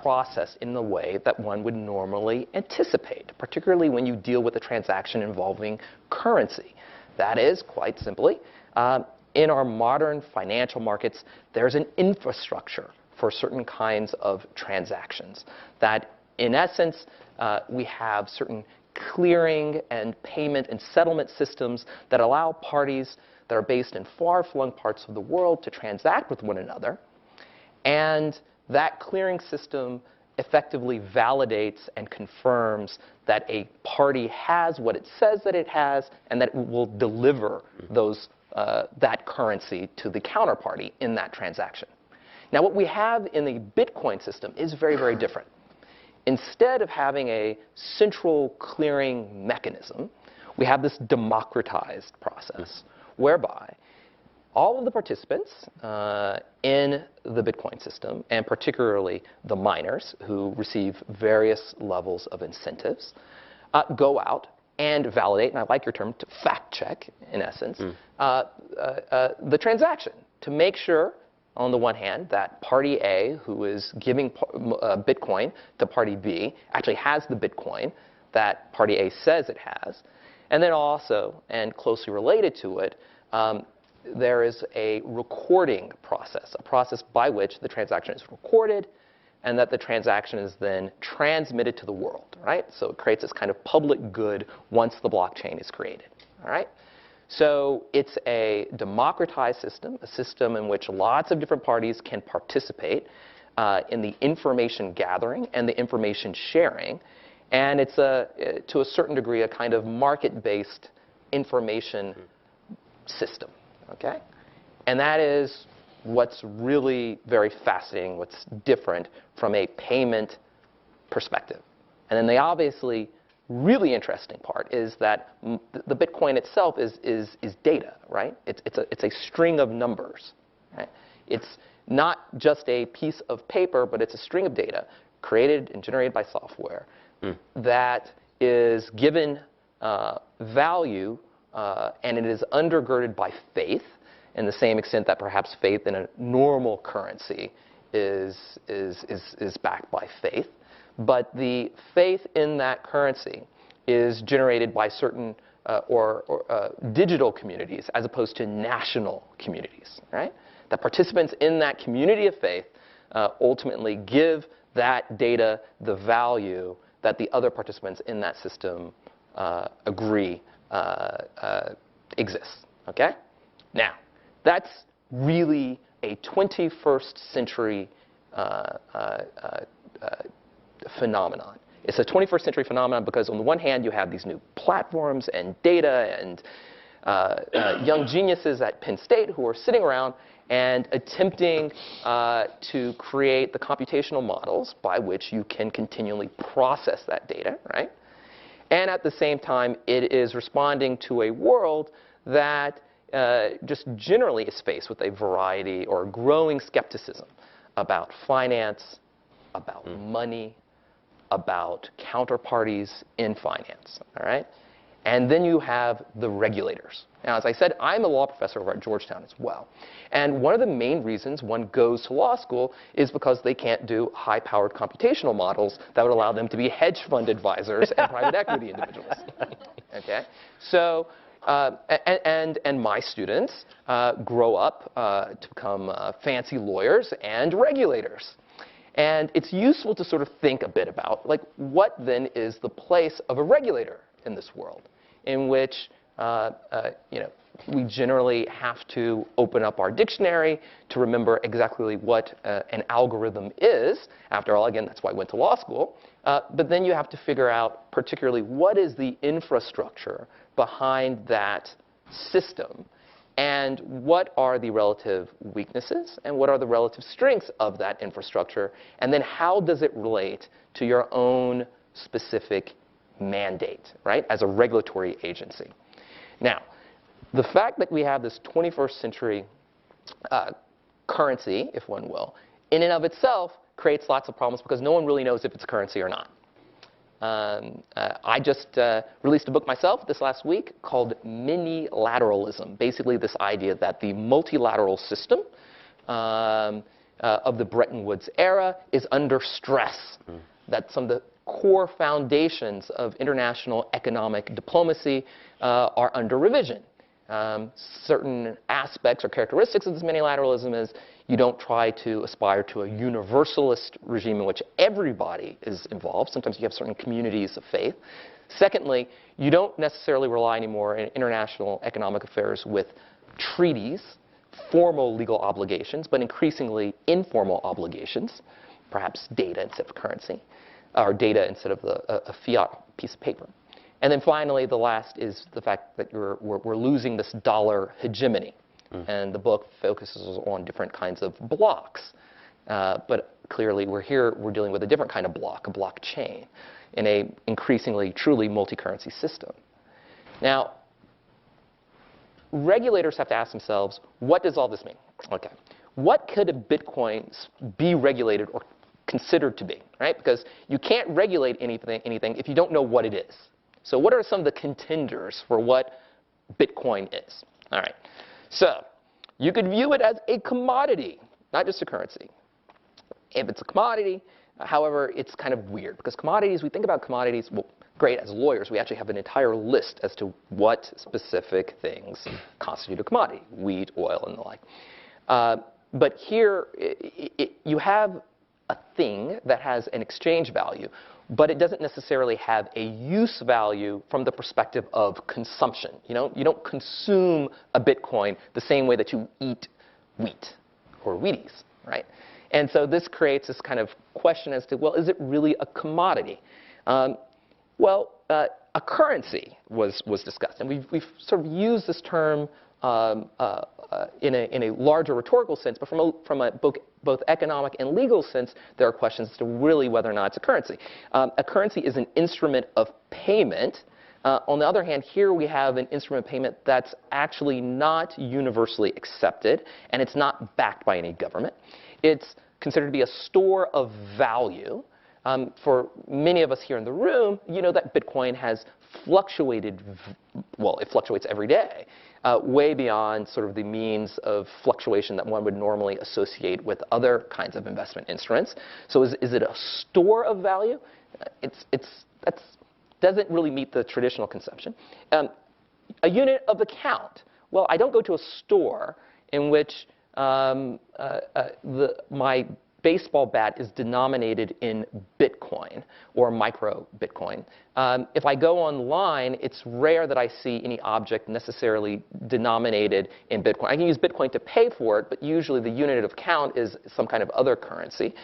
processed in the way that one would normally anticipate, particularly when you deal with a transaction involving currency. That is, quite simply, in our modern financial markets, there's an infrastructure for certain kinds of transactions that, in essence, we have certain clearing and payment and settlement systems that allow parties that are based in far-flung parts of the world to transact with one another. And that clearing system effectively validates and confirms that a party has what it says that it has and that it will deliver that currency to the counterparty in that transaction. Now, what we have in the Bitcoin system is very, very different. Instead of having a central clearing mechanism, we have this democratized process whereby all of the participants in the Bitcoin system, and particularly the miners who receive various levels of incentives, go out and validate, and I like your term, to fact check, in essence, the transaction to make sure, on the one hand, that party A, who is giving Bitcoin to party B, actually has the Bitcoin that party A says it has. And then also, and closely related to it, there is a recording process, a process by which the transaction is recorded and that the transaction is then transmitted to the world, right? So it creates this kind of public good once the blockchain is created, all right? So it's a democratized system, a system in which lots of different parties can participate in the information gathering and the information sharing. And it's, to a certain degree, a kind of market-based information system, okay? And that is what's really very fascinating, what's different from a payment perspective. And then the obviously really interesting part is that the Bitcoin itself is data, right? It's a string of numbers, right? It's not just a piece of paper, but it's a string of data created and generated by software that is given value and it is undergirded by faith, in the same extent that perhaps faith in a normal currency is backed by faith. But the faith in that currency is generated by certain digital communities as opposed to national communities, right? The participants in that community of faith ultimately give that data the value that the other participants in that system agree exists, okay? Now, that's really a 21st century phenomenon. It's a 21st century phenomenon because on the one hand, you have these new platforms and data and young geniuses at Penn State who are sitting around and attempting to create the computational models by which you can continually process that data, right? And at the same time, it is responding to a world that just generally is faced with a variety or growing skepticism about finance, about money, about counterparties in finance, all right? And then you have the regulators. Now, as I said, I'm a law professor over at Georgetown as well. And one of the main reasons one goes to law school is because they can't do high-powered computational models that would allow them to be hedge fund advisors and private equity individuals. Okay? So, and my students grow up to become fancy lawyers and regulators. And it's useful to sort of think a bit about, like, what then is the place of a regulator in this world, in which we generally have to open up our dictionary to remember exactly what an algorithm is. After all, again, that's why I went to law school. But then you have to figure out particularly what is the infrastructure behind that system, and what are the relative weaknesses, and what are the relative strengths of that infrastructure, and then how does it relate to your own specific mandate, right, as a regulatory agency. Now, the fact that we have this 21st century currency, if one will, in and of itself creates lots of problems because no one really knows if it's a currency or not. I just released a book myself this last week called Mini-Lateralism, basically this idea that the multilateral system of the Bretton Woods era is under stress, that some of the core foundations of international economic diplomacy are under revision. Certain aspects or characteristics of this mini-lateralism is you don't try to aspire to a universalist regime in which everybody is involved. Sometimes you have certain communities of faith. Secondly, you don't necessarily rely anymore in international economic affairs with treaties, formal legal obligations, but increasingly informal obligations, perhaps data instead of currency, or data instead of a fiat piece of paper. And then finally, the last is the fact that we're losing this dollar hegemony. And the book focuses on different kinds of blocks. But clearly, we're dealing with a different kind of block, a blockchain, in a increasingly, truly multi-currency system. Now, regulators have to ask themselves, what does all this mean? Okay. What could a Bitcoin be regulated or considered to be, right? Because you can't regulate anything if you don't know what it is. So what are some of the contenders for what Bitcoin is? All right. So you could view it as a commodity, not just a currency. If it's a commodity, however, it's kind of weird because commodities, we think about commodities, well, great, as lawyers, we actually have an entire list as to what specific things constitute a commodity, wheat, oil, and the like. But here, you have a thing that has an exchange value, but it doesn't necessarily have a use value from the perspective of consumption. You don't consume a Bitcoin the same way that you eat wheat or Wheaties, right? And so this creates this kind of question as to, well, is it really a commodity? A currency was discussed, and we've sort of used this term in a larger rhetorical sense, but from a both economic and legal sense, there are questions as to really whether or not it's a currency. A currency is an instrument of payment. On the other hand, here we have an instrument of payment that's actually not universally accepted, and it's not backed by any government. It's considered to be a store of value For many of us here in the room, you know that Bitcoin has fluctuated, well, it fluctuates every day, way beyond sort of the means of fluctuation that one would normally associate with other kinds of investment instruments. So is it a store of value? That doesn't really meet the traditional conception. A unit of account. Well, I don't go to a store in which my baseball bat is denominated in Bitcoin or micro Bitcoin. If I go online, it's rare that I see any object necessarily denominated in Bitcoin. I can use Bitcoin to pay for it, but usually the unit of account is some kind of other currency.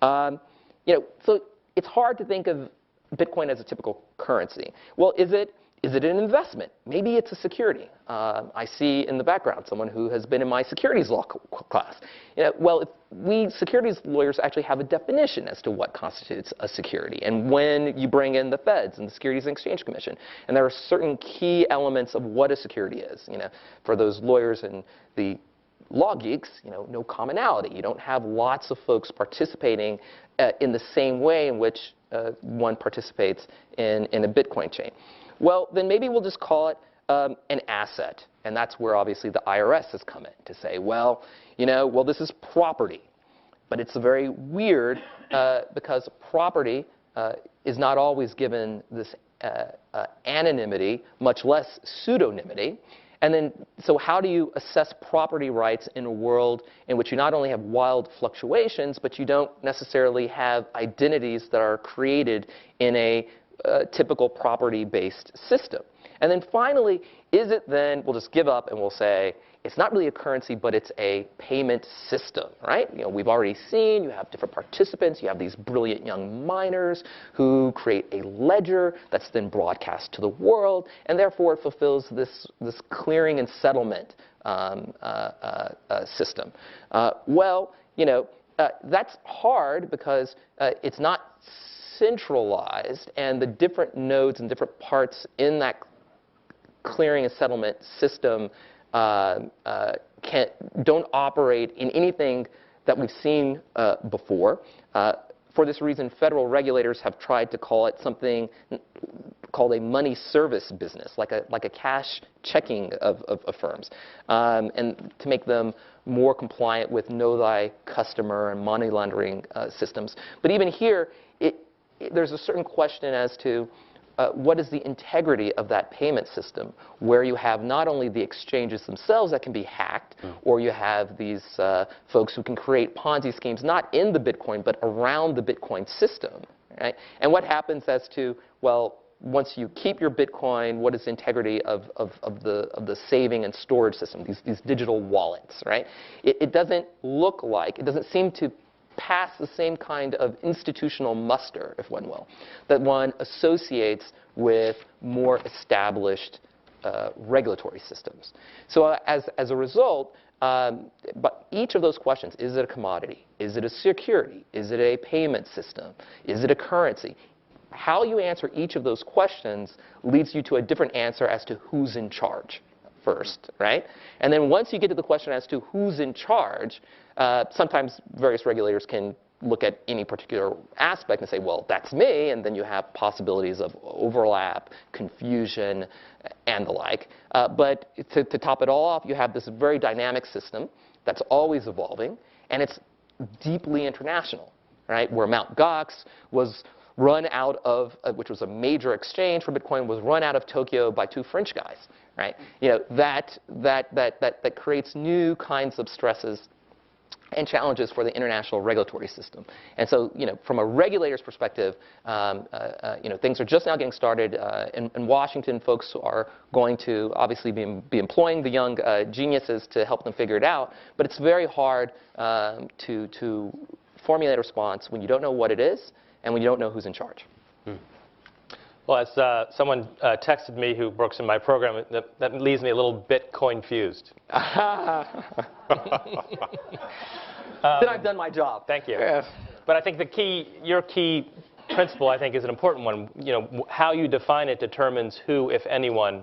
So it's hard to think of Bitcoin as a typical currency. Well, is it an investment? Maybe it's a security. I see in the background someone who has been in my securities law class. Well, we securities lawyers actually have a definition as to what constitutes a security and when you bring in the feds and the Securities and Exchange Commission. And there are certain key elements of what a security is. For those lawyers and the law geeks, no commonality. You don't have lots of folks participating in the same way in which one participates in a Bitcoin chain. Well, then maybe we'll just call it an asset. And that's where obviously the IRS has come in to say, well, this is property. But it's very weird because property is not always given this anonymity, much less pseudonymity. And then, so how do you assess property rights in a world in which you not only have wild fluctuations, but you don't necessarily have identities that are created in a typical property-based system? And then finally, is it then, we'll just give up and we'll say, it's not really a currency, but it's a payment system, right? We've already seen you have different participants. You have these brilliant young miners who create a ledger that's then broadcast to the world, and therefore it fulfills this clearing and settlement system. That's hard because it's not centralized, and the different nodes and different parts in that clearing and settlement system don't operate in anything that we've seen before. For this reason, federal regulators have tried to call it something called a money service business, like a cash checking of firms, and to make them more compliant with know thy customer and money laundering systems. But even here, there's a certain question as to what is the integrity of that payment system, where you have not only the exchanges themselves that can be hacked, or you have these folks who can create Ponzi schemes not in the Bitcoin, but around the Bitcoin system, right? And what happens as to, well, once you keep your Bitcoin, what is the integrity of the saving and storage system, these digital wallets, right? It doesn't look like, it doesn't seem to pass the same kind of institutional muster, if one will, that one associates with more established regulatory systems. So as a result, but each of those questions, is it a commodity? Is it a security? Is it a payment system? Is it a currency? How you answer each of those questions leads you to a different answer as to who's in charge first, right? And then once you get to the question as to who's in charge, sometimes various regulators can look at any particular aspect and say, well, that's me, and then you have possibilities of overlap, confusion, and the like. But to top it all off, you have this very dynamic system that's always evolving, and it's deeply international, right? Where Mt. Gox was run out of, which was a major exchange for Bitcoin, was run out of Tokyo by two French guys, right? That creates new kinds of stresses and challenges for the international regulatory system. And so, from a regulator's perspective, things are just now getting started. In Washington, folks are going to obviously be employing the young geniuses to help them figure it out. But it's very hard to formulate a response when you don't know what it is and when you don't know who's in charge. Well, as someone texted me who works in my program, that leaves me a little Bitcoin-fused. Then I've done my job. Thank you. Yes. But I think your key principle, I think, is an important one. How you define it determines who, if anyone,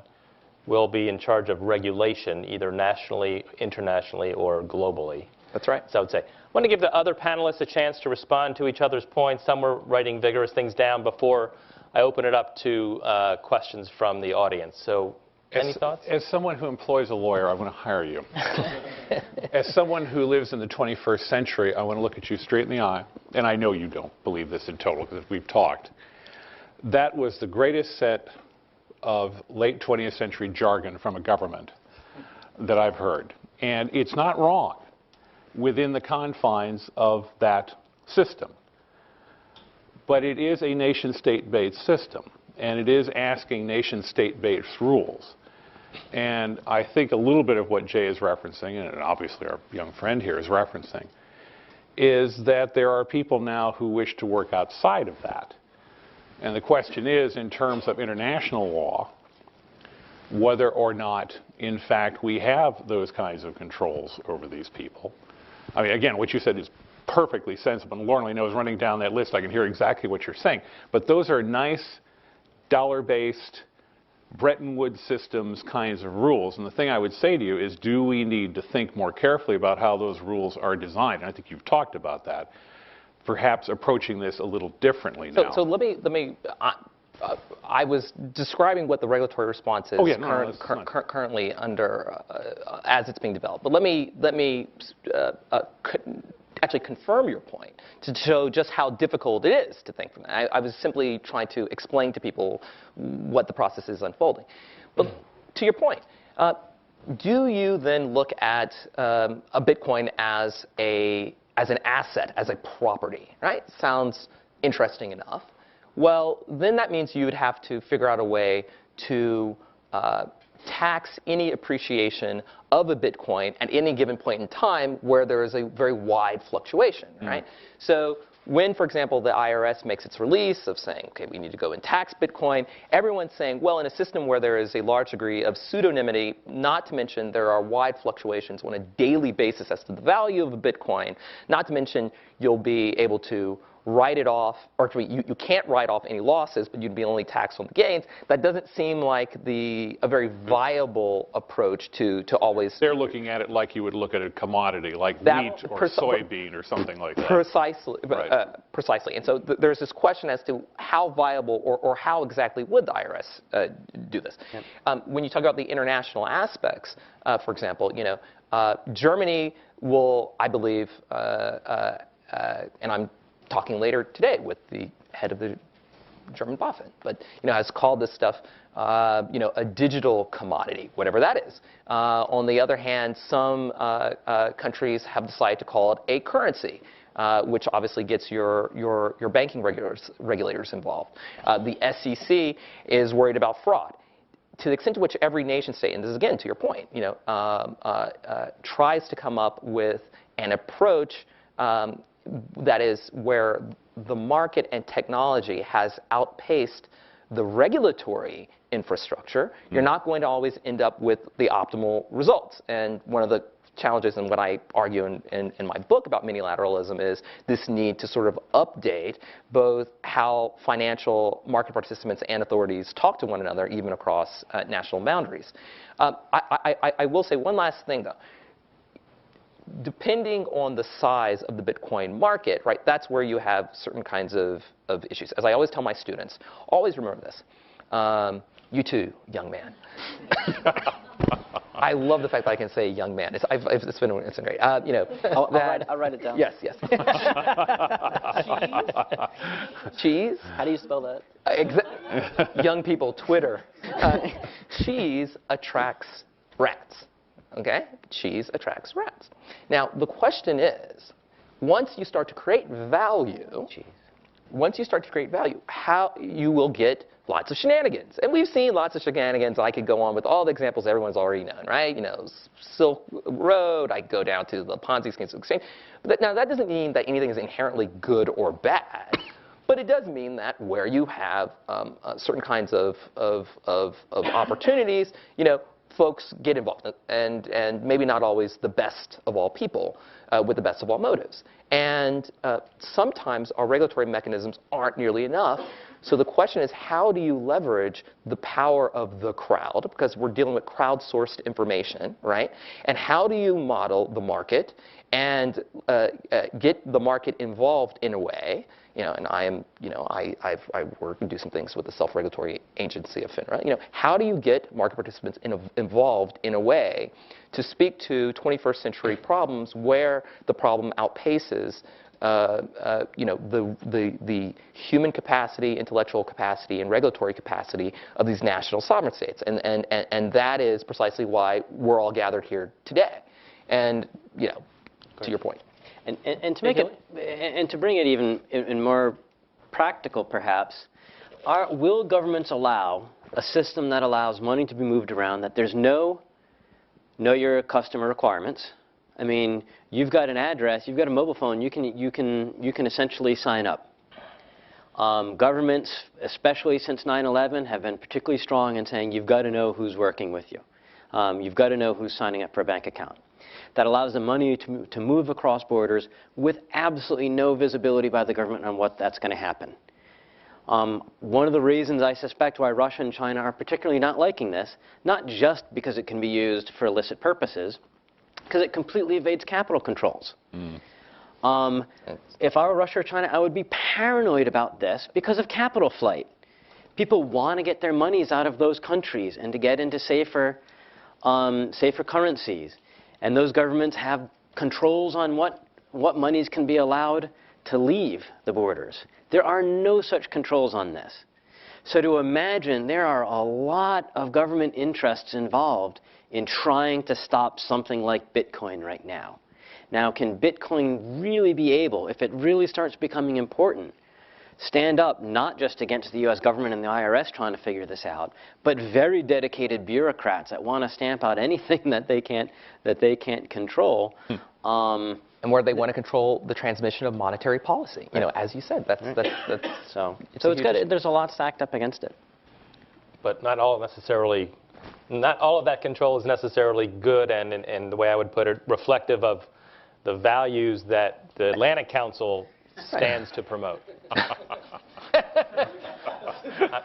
will be in charge of regulation, either nationally, internationally, or globally. That's right. So I would say. I want to give the other panelists a chance to respond to each other's points. Some were writing vigorous things down before I open it up to questions from the audience. So any thoughts? As someone who employs a lawyer, I want to hire you. As someone who lives in the 21st century, I want to look at you straight in the eye, and I know you don't believe this in total because we've talked. That was the greatest set of late 20th century jargon from a government that I've heard. And it's not wrong within the confines of that system. But it is a nation-state-based system, and it is asking nation-state-based rules. And I think a little bit of what Jay is referencing, and obviously our young friend here is referencing, is that there are people now who wish to work outside of that. And the question is, in terms of international law, whether or not, in fact, we have those kinds of controls over these people. I mean, again, what you said is perfectly sensible. And Lauren, I know, is running down that list. I can hear exactly what you're saying. But those are nice, dollar-based, Bretton Woods systems kinds of rules. And the thing I would say to you is, do we need to think more carefully about how those rules are designed? And I think you've talked about that. Perhaps approaching this a little differently now. So let me I was describing what the regulatory response is currently under as it's being developed. But let me actually confirm your point to show just how difficult it is to think from that. I was simply trying to explain to people what the process is unfolding. But to your point, do you then look at a Bitcoin as an asset, as a property, right? Sounds interesting enough. Well, then that means you would have to figure out a way to tax any appreciation of a Bitcoin at any given point in time where there is a very wide fluctuation, right? So when, for example, the IRS makes its release of saying, okay, we need to go and tax Bitcoin, everyone's saying, well, in a system where there is a large degree of pseudonymity, not to mention there are wide fluctuations on a daily basis as to the value of a Bitcoin, not to mention you'll be able to write it off, or you can't write off any losses, but you'd be only taxed on the gains. That doesn't seem like a very viable approach to always... They're looking at it like you would look at a commodity, like wheat or soybean or something like that. Precisely. Right. Precisely. And so there's this question as to how viable or how exactly would the IRS do this. Yep. When you talk about the international aspects, for example, Germany will, I believe, and I'm talking later today with the head of the German BaFin, but has called this stuff a digital commodity, whatever that is. On the other hand, some countries have decided to call it a currency, which obviously gets your banking regulators involved. The SEC is worried about fraud. To the extent to which every nation state, and this is again to your point, tries to come up with an approach that is where the market and technology has outpaced the regulatory infrastructure, you're not going to always end up with the optimal results. And one of the challenges, and what I argue in my book about minilateralism, is this need to sort of update both how financial market participants and authorities talk to one another, even across national boundaries. I will say one last thing, though. Depending on the size of the Bitcoin market, right, that's where you have certain kinds of issues. As I always tell my students, always remember this. You too, young man. I love the fact that I can say young man. It's been great. I'll write it down. Yes. Cheese. How do you spell that? Young people, Twitter. Cheese attracts rats. Okay? Cheese attracts rats. Now, the question is, once you start to create value, how you will get lots of shenanigans. And we've seen lots of shenanigans. I could go on with all the examples everyone's already known, right? Silk Road, I go down to the Ponzi schemes of exchange. But now, that doesn't mean that anything is inherently good or bad. But it does mean that where you have certain kinds of opportunities, folks get involved, and maybe not always the best of all people with the best of all motives. And sometimes our regulatory mechanisms aren't nearly enough So the question is, how do you leverage the power of the crowd? Because we're dealing with crowdsourced information, right? And how do you model the market and get the market involved in a way? And I work and do some things with the self-regulatory agency of FINRA. How do you get market participants involved in a way to speak to 21st century problems where the problem outpaces the human capacity, intellectual capacity, and regulatory capacity of these national sovereign states, and that is precisely why we're all gathered here today. And to your point. And to make it, and to bring it even in more practical, perhaps, will governments allow a system that allows money to be moved around, that there's know your customer requirements? I mean, you've got an address, you've got a mobile phone, you can essentially sign up. Governments, especially since 9/11, have been particularly strong in saying you've got to know who's working with you. You've got to know who's signing up for a bank account. That allows the money to move across borders with absolutely no visibility by the government on what that's going to happen. One of the reasons I suspect why Russia and China are particularly not liking this, not just because it can be used for illicit purposes, because it completely evades capital controls. If I were Russia or China, I would be paranoid about this because of capital flight. People want to get their monies out of those countries and to get into safer currencies. And those governments have controls on what monies can be allowed to leave the borders. There are no such controls on this. So to imagine there are a lot of government interests involved in trying to stop something like Bitcoin right now. Now, can Bitcoin really be able, if it really starts becoming important, stand up not just against the U.S. government and the IRS trying to figure this out, but very dedicated bureaucrats that want to stamp out anything that they can't control. And where they want to control the transmission of monetary policy. As you said, that's so there's a lot stacked up against it. But not all of that control is necessarily good, and the way I would put it, reflective of the values that the Atlantic Council stands to promote.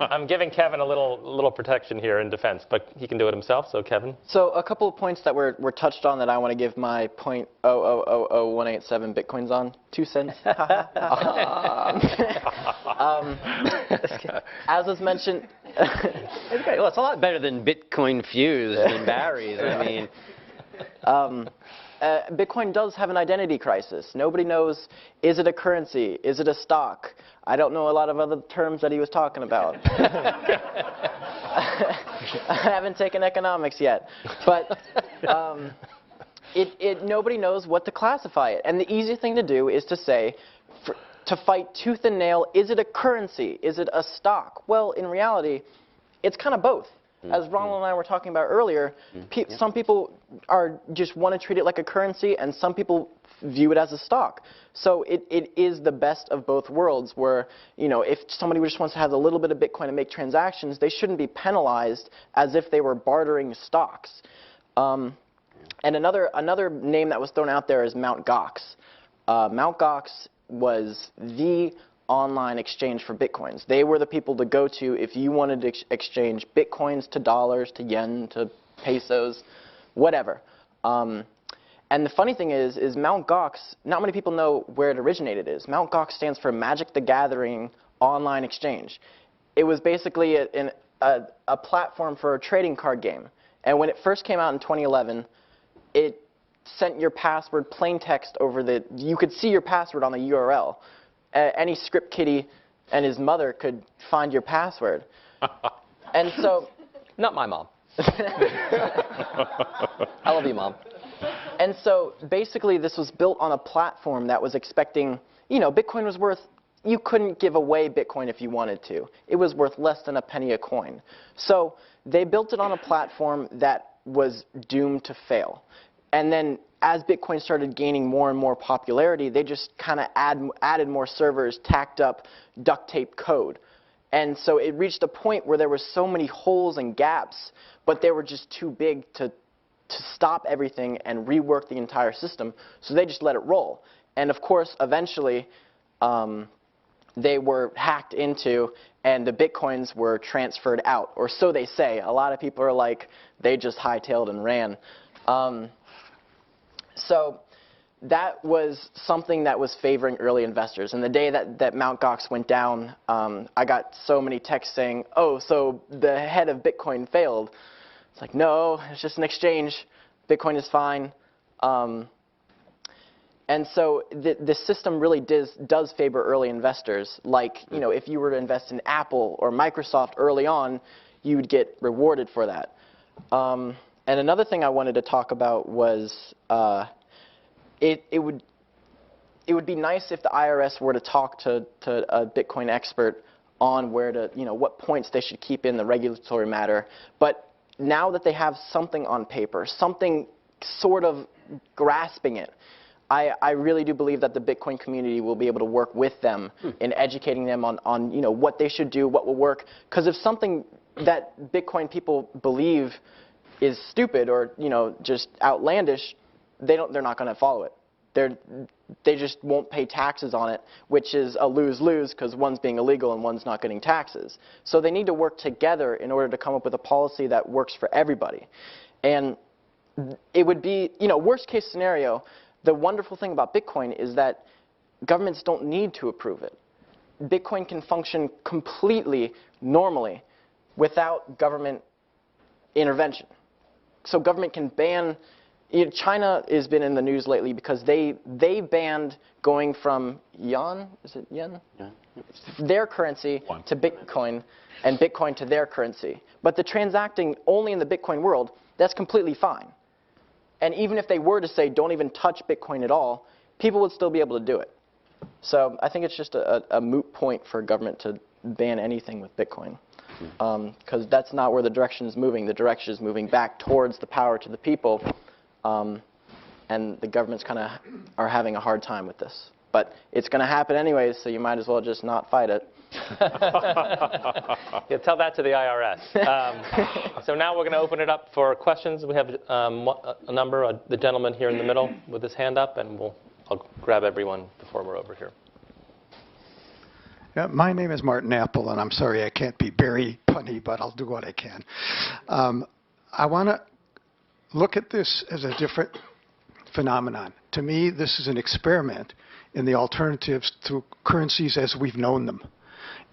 I'm giving Kevin a little protection here in defense, but he can do it himself. So Kevin. So a couple of points that were touched on that I want to give my 0.0000187 bitcoins on. 2 cents. As was mentioned. Well, it's a lot better than Bitcoin fused in Barry's. I mean. Bitcoin does have an identity crisis. Nobody knows, is it a currency? Is it a stock? I don't know a lot of other terms that he was talking about. I haven't taken economics yet. But nobody knows what to classify it. And the easy thing to do is to say, to fight tooth and nail, is it a currency? Is it a stock? Well, in reality, it's kind of both. As Ronald and I were talking about earlier, some people just want to treat it like a currency, and some people view it as a stock. So it is the best of both worlds, where if somebody just wants to have a little bit of Bitcoin and make transactions, they shouldn't be penalized as if they were bartering stocks. And another name that was thrown out there is Mt. Gox. Mt. Gox was the online exchange for bitcoins. They were the people to go to if you wanted to exchange bitcoins to dollars, to yen, to pesos, whatever. And the funny thing is Mt. Gox, not many people know where it originated is. Mt. Gox stands for Magic the Gathering Online Exchange. It was basically a platform for a trading card game. And when it first came out in 2011, it sent your password plain text over you could see your password on the URL. Any script kiddie and his mother could find your password. And so... Not my mom. I love you, Mom. And so basically this was built on a platform that was expecting, Bitcoin was worth, you couldn't give away Bitcoin if you wanted to. It was worth less than a penny a coin. So they built it on a platform that was doomed to fail. And then as Bitcoin started gaining more and more popularity, they just kind of added more servers, tacked up duct tape code. And so it reached a point where there were so many holes and gaps, but they were just too big to stop everything and rework the entire system. So they just let it roll. And of course, eventually, they were hacked into and the Bitcoins were transferred out, or so they say. A lot of people are like, they just hightailed and ran. So that was something that was favoring early investors. And the day that Mt. Gox went down, I got so many texts saying, oh, so the head of Bitcoin failed. It's like, no, it's just an exchange. Bitcoin is fine. And so the system really does favor early investors. Like, you know, if you were to invest in Apple or Microsoft early on, you would get rewarded for that. And another thing I wanted to talk about was it would be nice if the IRS were to talk to a Bitcoin expert on where to, you know, what points they should keep in the regulatory matter. But now that they have something on paper, something sort of grasping it, I really do believe that the Bitcoin community will be able to work with them in educating them on you know, what they should do, what will work. Because if something that Bitcoin people believe is stupid or, you know, just outlandish, they're not going to follow it. They just won't pay taxes on it, which is a lose-lose because one's being illegal and one's not getting taxes. So they need to work together in order to come up with a policy that works for everybody. And it would be, you know, worst case scenario, the wonderful thing about Bitcoin is that governments don't need to approve it. Bitcoin can function completely normally without government intervention. So government can ban. You know, China has been in the news lately because they banned going from yuan, is it yen? Yeah. Their currency to Bitcoin and Bitcoin to their currency. But the transacting only in the Bitcoin world, that's completely fine. And even if they were to say don't even touch Bitcoin at all, people would still be able to do it. So I think it's just a moot point for government to ban anything with Bitcoin. Because that's not where the direction is moving. The direction is moving back towards the power to the people. And the governments kind of are having a hard time with this. But it's going to happen anyways, so you might as well just not fight it. Yeah, tell that to the IRS. So now we're going to open it up for questions. We have a number, the gentleman here in the middle with his hand up, and I'll grab everyone before we're over here. Yeah, my name is Martin Apple, and I'm sorry I can't be very punny, but I'll do what I can. I want to look at this as a different phenomenon. To me, this is an experiment in the alternatives to currencies as we've known them.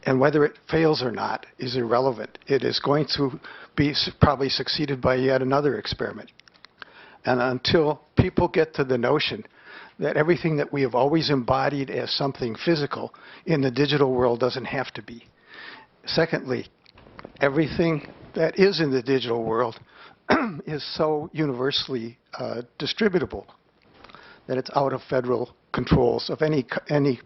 And whether it fails or not is irrelevant. It is going to be probably succeeded by yet another experiment. And until people get to the notion that everything that we have always embodied as something physical in the digital world doesn't have to be. Secondly, everything that is in the digital world is so universally distributable that it's out of federal controls of any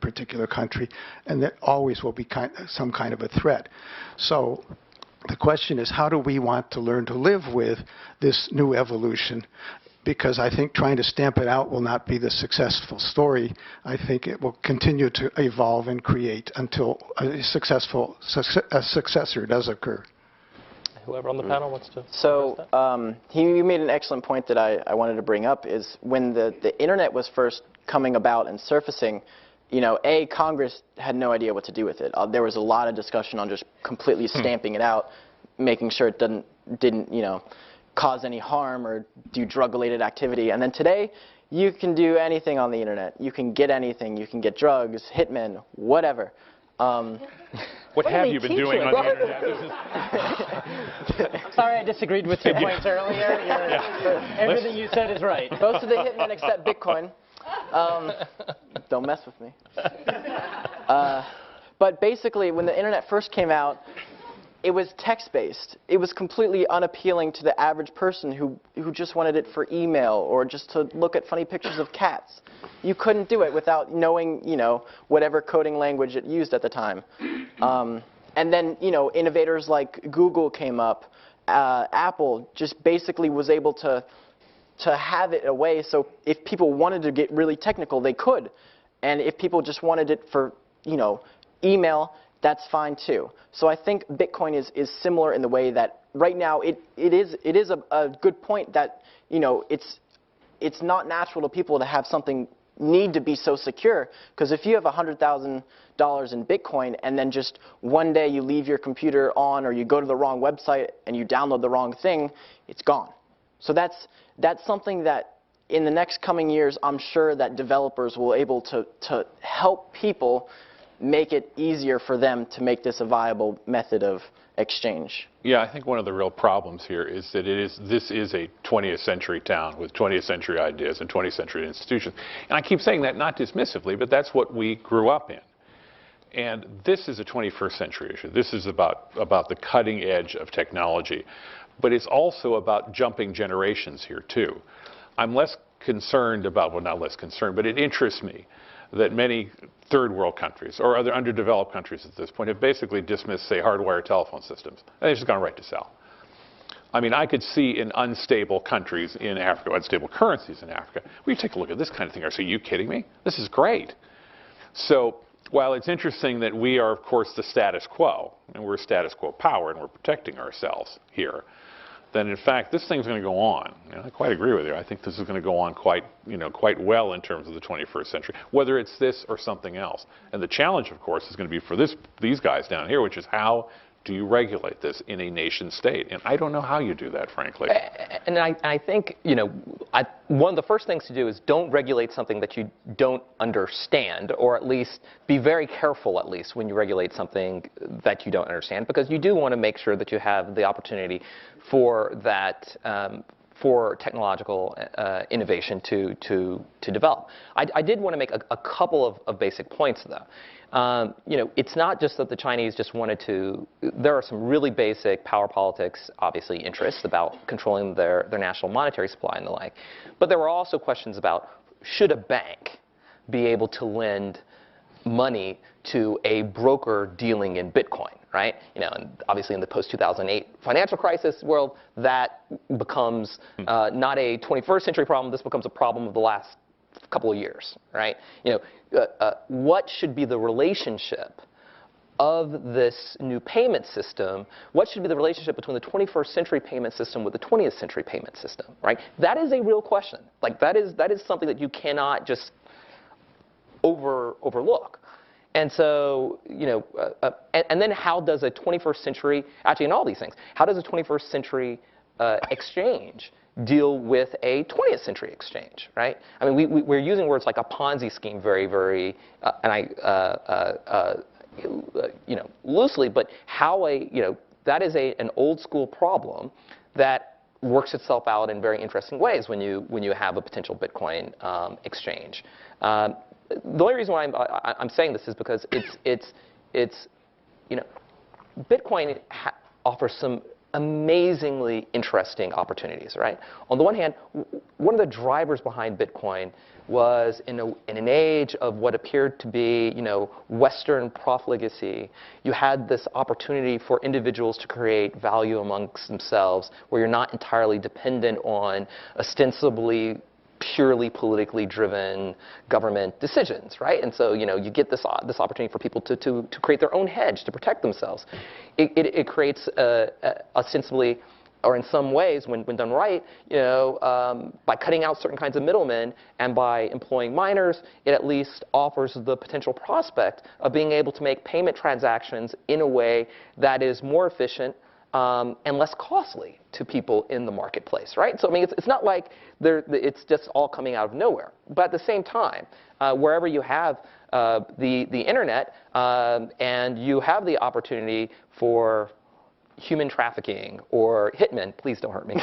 particular country, and that always will be some kind of a threat. So the question is, how do we want to learn to live with this new evolution? Because I think trying to stamp it out will not be the successful story. I think it will continue to evolve and create until a successor does occur. Whoever on the panel wants to. So you made an excellent point that I wanted to bring up is when the internet was first coming about and surfacing, you know, Congress had no idea what to do with it. There was a lot of discussion on just completely stamping it out, making sure it didn't you know, cause any harm or do drug-related activity. And then today, you can do anything on the internet. You can get anything. You can get drugs, hitmen, whatever. What have you been doing on the internet? Sorry, I disagreed with your points earlier. Everything you said is right. Most of the hitmen except Bitcoin. Don't mess with me. But basically, when the internet first came out, it was text-based. It was completely unappealing to the average person who just wanted it for email or just to look at funny pictures of cats. You couldn't do it without knowing, you know, whatever coding language it used at the time. And then, you know, innovators like Google came up. Apple just basically was able to have it away so if people wanted to get really technical, they could. And if people just wanted it for, you know, email, that's fine too. So I think Bitcoin is similar in the way that right now it is a good point that, you know, it's not natural to people to have something need to be so secure, because if you have $100,000 in Bitcoin and then just one day you leave your computer on or you go to the wrong website and you download the wrong thing, it's gone. So that's something that in the next coming years, I'm sure that developers will be able to help people make it easier for them to make this a viable method of exchange. Yeah, I think one of the real problems here is that this is a 20th century town with 20th century ideas and 20th century institutions. And I keep saying that not dismissively, but that's what we grew up in. And this is a 21st century issue. This is about the cutting edge of technology. But it's also about jumping generations here, too. I'm less concerned about, well, not less concerned, but it interests me that many third world countries or other underdeveloped countries at this point have basically dismissed, say, hardwired telephone systems. And they've just gone right to cell. I mean, I could see in unstable countries in Africa, unstable currencies in Africa, we take a look at this kind of thing. Are you kidding me? This is great. So while it's interesting that we are, of course, the status quo, and we're status quo power, and we're protecting ourselves here, then in fact this thing's going to go on. And I quite agree with you. I think this is going to go on quite well in terms of the 21st century, whether it's this or something else. And the challenge, of course, is going to be for these guys down here, which is how do you regulate this in a nation state? And I don't know how you do that, frankly. And I think, one of the first things to do is don't regulate something that you don't understand, or at least be very careful, at least, when you regulate something that you don't understand, because you do want to make sure that you have the opportunity for that, for technological innovation to develop. I did want to make a couple of basic points, though. It's not just that the Chinese just wanted to. There are some really basic power politics, obviously, interests about controlling their national monetary supply and the like. But there were also questions about, should a bank be able to lend money to a broker dealing in Bitcoin, right? And obviously in the post-2008 financial crisis world, that becomes not a 21st century problem. This becomes a problem of the last couple of years, right? What should be the relationship of this new payment system? What should be the relationship between the 21st century payment system with the 20th century payment system, right? That is a real question. Like that is something that you cannot just overlook. And so, and then how does a 21st century, actually in all these things, how does a 21st century exchange deal with a 20th century exchange, right? I mean, we're using words like a Ponzi scheme very, very, loosely, but how that is an old school problem that works itself out in very interesting ways when you have a potential Bitcoin exchange. The only reason why I'm saying this is because it's Bitcoin offers some amazingly interesting opportunities, right? On the one hand, one of the drivers behind Bitcoin was in an age of what appeared to be, Western profligacy, you had this opportunity for individuals to create value amongst themselves where you're not entirely dependent on ostensibly purely politically driven government decisions, right? And so, you get this opportunity for people to create their own hedge to protect themselves. It creates ostensibly, or in some ways, when done right, by cutting out certain kinds of middlemen and by employing miners, it at least offers the potential prospect of being able to make payment transactions in a way that is more efficient and less costly to people in the marketplace, right? So I mean, it's not like it's just all coming out of nowhere. But at the same time, wherever you have the internet and you have the opportunity for human trafficking or hitmen, please don't hurt me.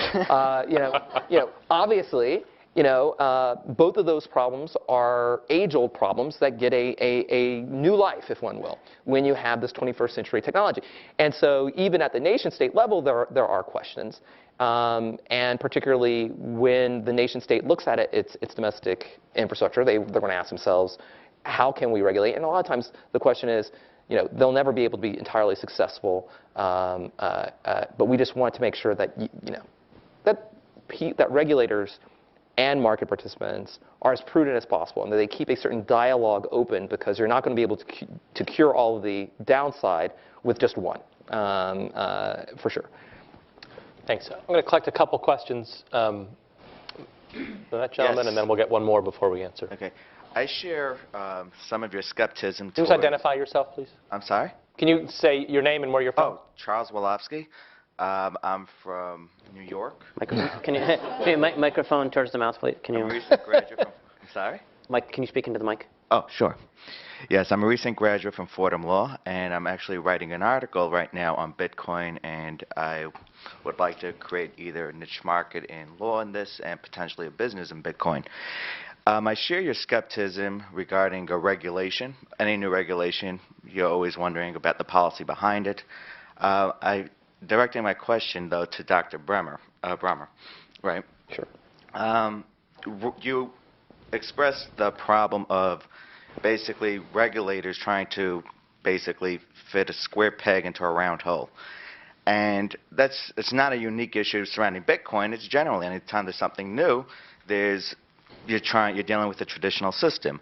Obviously, both of those problems are age-old problems that get a new life, if one will, when you have this 21st century technology. And so even at the nation-state level, there are questions. And particularly when the nation-state looks at its domestic infrastructure, they're going to ask themselves, how can we regulate? And a lot of times the question is, they'll never be able to be entirely successful, but we just want to make sure that, that regulators and market participants are as prudent as possible, and that they keep a certain dialogue open, because you're not going to be able to cure all of the downside with just one, for sure. Thanks. I'm going to collect a couple questions from that gentleman, and then we'll get one more before we answer. Okay. I share some of your skepticism Can you toward... identify yourself, please? I'm sorry? Can you say your name and where you're from? Oh, Charles Wolofsky. I'm from New York. Can you microphone towards the mouth, please? Can I'm a you? recent graduate from... I'm sorry? Mike, can you speak into the mic? Oh, sure. Yes, I'm a recent graduate from Fordham Law, and I'm actually writing an article right now on Bitcoin, and I would like to create either a niche market in law in this and potentially a business in Bitcoin. I share your skepticism regarding a regulation. Any new regulation, you're always wondering about the policy behind it. Directing my question, though, to Dr. Brummer, right? Sure. You expressed the problem of basically regulators trying to basically fit a square peg into a round hole. And it's not a unique issue surrounding Bitcoin. It's generally, anytime there's something new, you're dealing with the traditional system.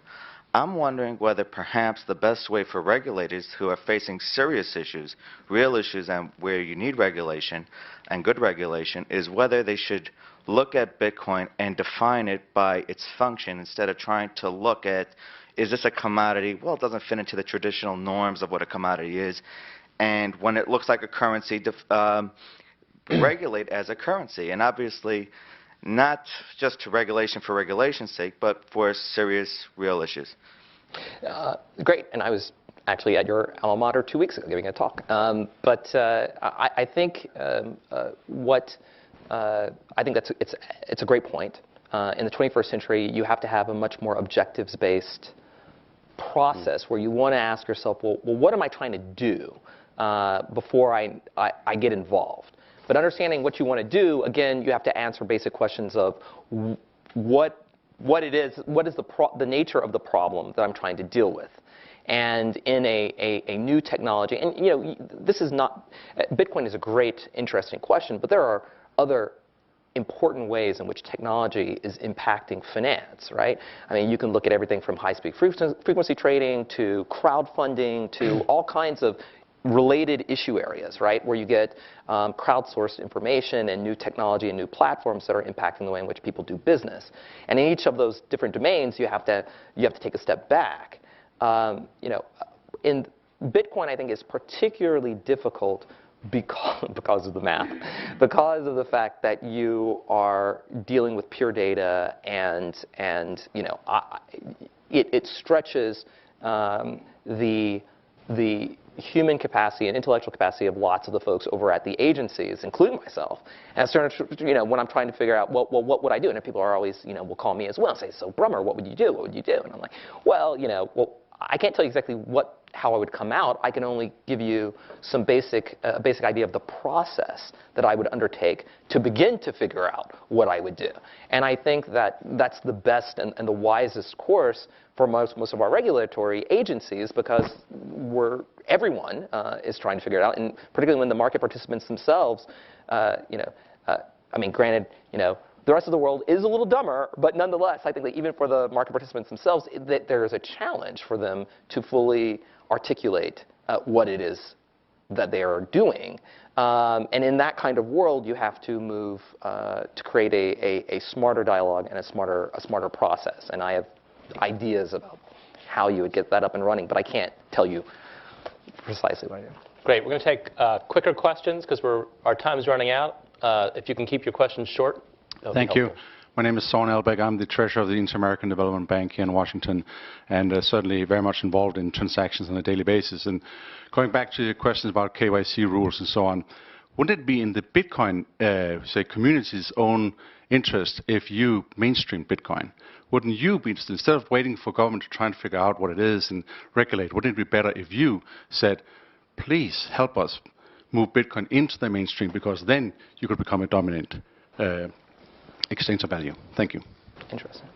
I'm wondering whether perhaps the best way for regulators who are facing serious issues, real issues, and where you need regulation and good regulation, is whether they should look at Bitcoin and define it by its function instead of trying to look at, is this a commodity? Well, it doesn't fit into the traditional norms of what a commodity is. And when it looks like a currency, regulate as a currency. And obviously, not just to regulation for regulation's sake, but for serious, real issues. Great, and I was actually at your alma mater 2 weeks ago giving a talk. I think I think it's a great point. In the 21st century, you have to have a much more objectives-based process where you want to ask yourself, well, what am I trying to do before I get involved? But understanding what you want to do, again, you have to answer basic questions of what is the nature of the problem that I'm trying to deal with. And in a new technology, and you know, this is not, Bitcoin is a great, interesting question, but there are other important ways in which technology is impacting finance, right? I mean, you can look at everything from high-speed frequency trading to crowdfunding to all kinds of related issue areas, right, where you get crowdsourced information and new technology and new platforms that are impacting the way in which people do business. And in each of those different domains, you have to take a step back. You know, in Bitcoin, I think is particularly difficult because of the math, because of the fact that you are dealing with pure data, and you know, it stretches the human capacity and intellectual capacity of lots of the folks over at the agencies, including myself. And you know, when I'm trying to figure out, well, what would I do? And people are always, you know, will call me as well and say, so Brummer, what would you do? What would you do? And I'm like, well, you know, I can't tell you exactly how I would come out. I can only give you some basic idea of the process that I would undertake to begin to figure out what I would do. And I think that that's the best and the wisest course for most of our regulatory agencies, because everyone is trying to figure it out, and particularly when the market participants themselves, you know, I mean, granted, you know, the rest of the world is a little dumber, but nonetheless, I think that even for the market participants themselves, that there is a challenge for them to fully articulate what it is that they are doing. And in that kind of world, you have to move to create a smarter dialogue and a smarter process. And I have ideas about how you would get that up and running, but I can't tell you precisely what I do. Great. We're going to take quicker questions because our time is running out. If you can keep your questions short. Thank you. My name is Son Elbeck. I'm the treasurer of the Inter-American Development Bank here in Washington, and certainly very much involved in transactions on a daily basis. And going back to your questions about KYC rules and so on, wouldn't it be in the Bitcoin, say, community's own interest if you mainstream Bitcoin? Wouldn't you be, instead of waiting for government to try and figure out what it is and regulate, wouldn't it be better if you said, please help us move Bitcoin into the mainstream, because then you could become a dominant exchange of value? Thank you. Interesting.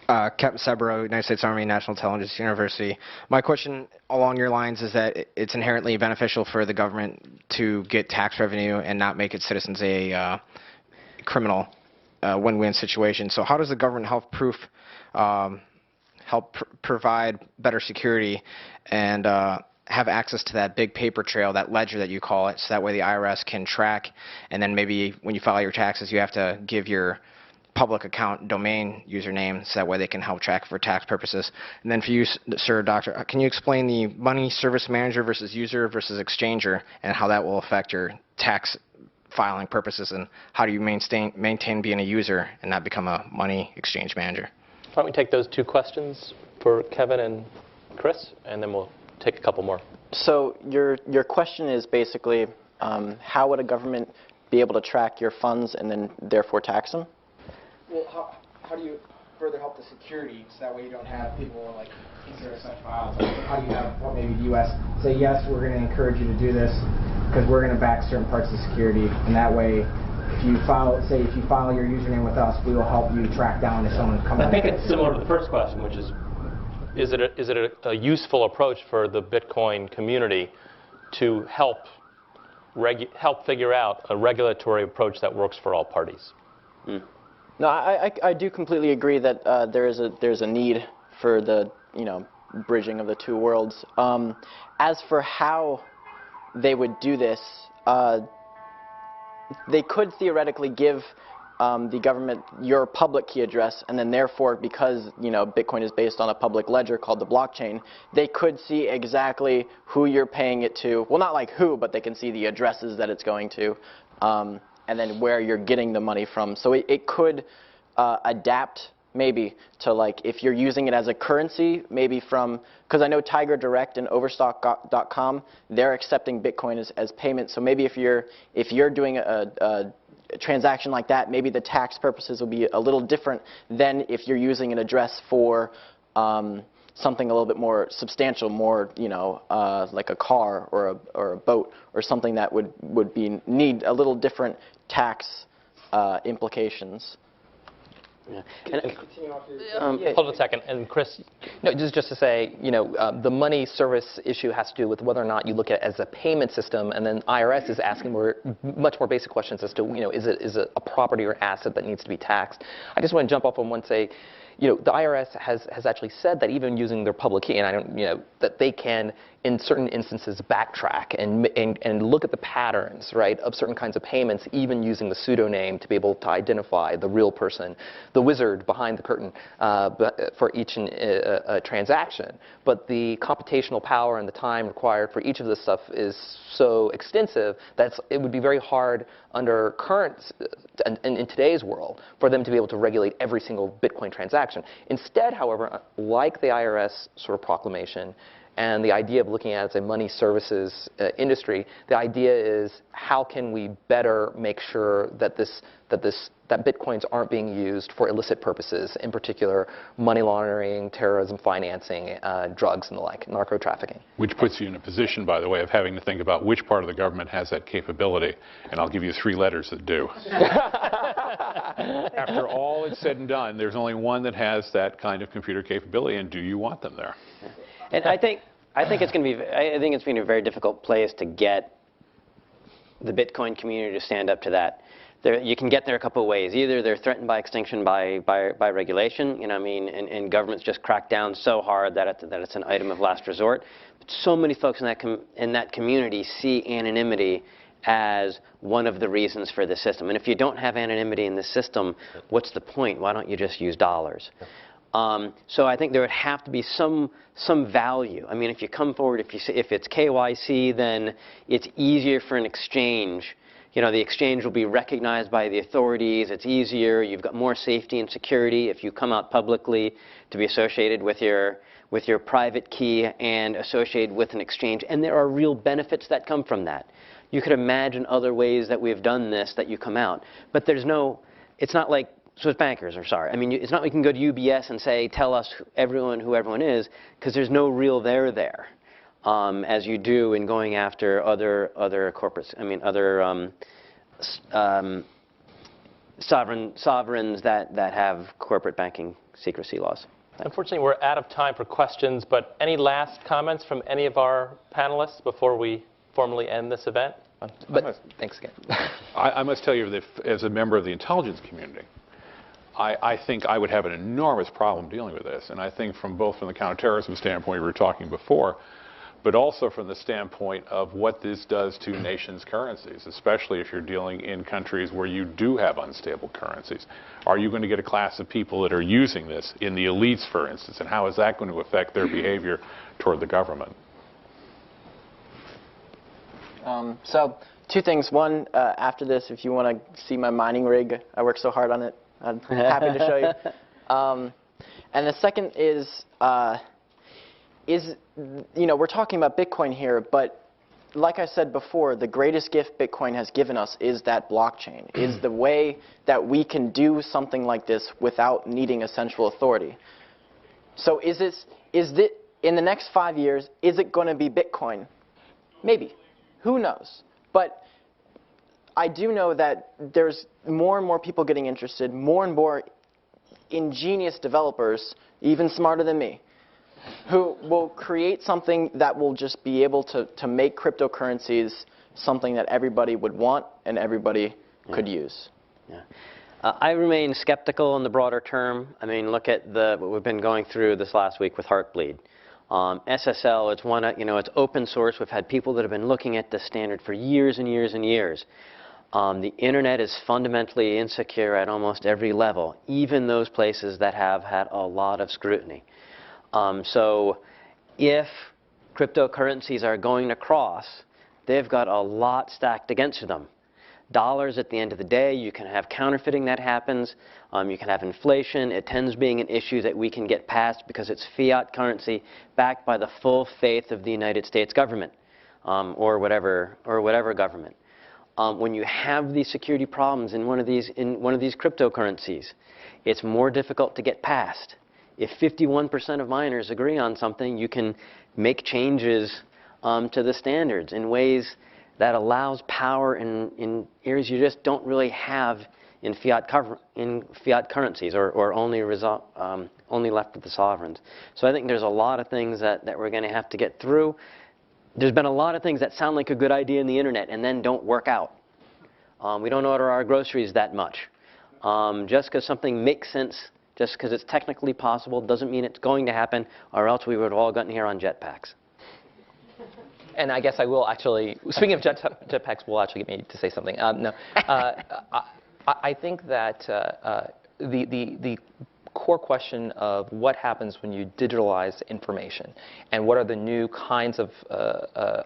Captain Saburo, United States Army National Intelligence University. My question along your lines is that it's inherently beneficial for the government to get tax revenue and not make its citizens a criminal win-win situation. So how does the government help provide better security and have access to that big paper trail, that ledger that you call it, so that way the IRS can track, and then maybe when you file your taxes, you have to give your public account domain username, so that way they can help track for tax purposes. And then for you, sir, doctor, can you explain the money service manager versus user versus exchanger and how that will affect your tax filing purposes, and how do you maintain being a user and not become a money exchange manager? Why don't we take those 2 questions for Kevin and Chris, and then we'll take a couple more. So your question is basically, how would a government be able to track your funds and then therefore tax them? Well, how do you further help the security so that way you don't have people like insert such files? How do you have maybe the U.S. say, yes, we're going to encourage you to do this because we're going to back certain parts of security, and that way if you file your username with us, we will help you track down if someone comes. I think it's similar to the first question, which is it a useful approach for the Bitcoin community to help figure out a regulatory approach that works for all parties? No, I do completely agree that there's a need for the bridging of the 2 worlds. As for how they would do this, they could theoretically give the government your public key address, and then therefore, because Bitcoin is based on a public ledger called the blockchain, they could see exactly who you're paying it to. Well, not like who, but they can see the addresses that it's going to, and then where you're getting the money from. So it could adapt maybe to, like, if you're using it as a currency, maybe from, because I know Tiger Direct and Overstock.com, they're accepting Bitcoin as payment. So maybe if you're doing a transaction like that, maybe the tax purposes will be a little different than if you're using an address for something a little bit more substantial, more like a car or a boat or something that would need a little different tax implications. Yeah. Hold on a second, and Chris. No, just to say, the money service issue has to do with whether or not you look at it as a payment system, and then IRS is asking much more basic questions as to, is it a property or asset that needs to be taxed? I just want to jump off on one and say, the IRS has actually said that even using their public key, and I don't, that they can, in certain instances, backtrack and look at the patterns, right, of certain kinds of payments, even using the pseudonym to be able to identify the real person, the wizard behind the curtain for each transaction. But the computational power and the time required for each of this stuff is so extensive that it would be very hard under current, in today's world, for them to be able to regulate every single Bitcoin transaction. Instead, however, like the IRS sort of proclamation, and the idea of looking at it as a money services industry, the idea is how can we better make sure that that Bitcoins aren't being used for illicit purposes, in particular money laundering, terrorism financing, drugs and the like, narco trafficking. Which puts you in a position, by the way, of having to think about which part of the government has that capability, and I'll give you 3 letters that do. After all is said and done, there's only one that has that kind of computer capability, and do you want them there? And I think it's going to be. I think it's been a very difficult place to get the Bitcoin community to stand up to that. You can get there a couple of ways. Either they're threatened by extinction by regulation, and governments just crack down so hard that it's an item of last resort. But so many folks in that community see anonymity as one of the reasons for the system. And if you don't have anonymity in the system, what's the point? Why don't you just use dollars? So I think there would have to be some value. I mean, if you come forward, if it's KYC, then it's easier for an exchange. The exchange will be recognized by the authorities. It's easier. You've got more safety and security if you come out publicly to be associated with your private key and associated with an exchange. And there are real benefits that come from that. You could imagine other ways that we've done this that you come out. But it's not like Swiss bankers are sorry. I mean, it's not like you can go to UBS and say, tell us who everyone is, because there's no real there, as you do in going after other corporates. I mean, other sovereigns that have corporate banking secrecy laws. Unfortunately, we're out of time for questions, but any last comments from any of our panelists before we formally end this event? But thanks again. I must tell you that as a member of the intelligence community, I think I would have an enormous problem dealing with this. And I think from the counterterrorism standpoint we were talking before, but also from the standpoint of what this does to nations' currencies, especially if you're dealing in countries where you do have unstable currencies. Are you going to get a class of people that are using this in the elites, for instance, and how is that going to affect their behavior toward the government? So, two things. One, after this, if you want to see my mining rig, I worked so hard on it. I'm happy to show you. And the second is, you know, we're talking about Bitcoin here, but like I said before, the greatest gift Bitcoin has given us is that blockchain, is the way that we can do something like this without needing a central authority. So is it, in the next 5 years, is it going to be Bitcoin? Maybe. Who knows? But I do know that there's more and more people getting interested, more and more ingenious developers, even smarter than me, who will create something that will just be able to make cryptocurrencies something that everybody would want and everybody could use. Yeah. I remain skeptical in the broader term. I mean, look at what we've been going through this last week with Heartbleed. SSL, it's it's open source. We've had people that have been looking at this standard for years and years and years. The internet is fundamentally insecure at almost every level, even those places that have had a lot of scrutiny. So if cryptocurrencies are going to cross, they've got a lot stacked against them. Dollars at the end of the day, you can have counterfeiting that happens, you can have inflation. It tends being an issue that we can get past because it's fiat currency backed by the full faith of the United States government or whatever government. When you have these security problems in one of these cryptocurrencies, it's more difficult to get past. If 51% of miners agree on something, you can make changes to the standards in ways that allows power in areas you just don't really have in fiat currencies or only left with the sovereigns. So I think there's a lot of things that we're going to have to get through. There's been a lot of things that sound like a good idea in the internet and then don't work out. We don't order our groceries that much. Just because something makes sense, just because it's technically possible, doesn't mean it's going to happen, or else we would have all gotten here on jetpacks. And I guess I will actually, speaking of jetpacks, will actually get me to say something. I think that the core question of what happens when you digitalize information and what are the new kinds of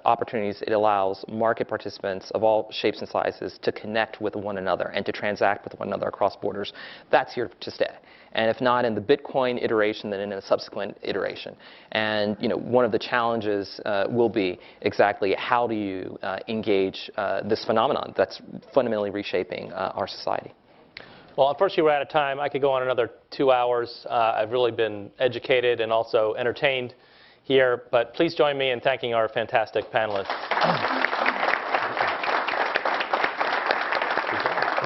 opportunities it allows market participants of all shapes and sizes to connect with one another and to transact with one another across borders, that's here to stay. And if not in the Bitcoin iteration, then in a subsequent iteration. And one of the challenges will be exactly how do you engage this phenomenon that's fundamentally reshaping our society. Well, unfortunately, we're out of time. I could go on another 2 hours. I've really been educated and also entertained here. But please join me in thanking our fantastic panelists.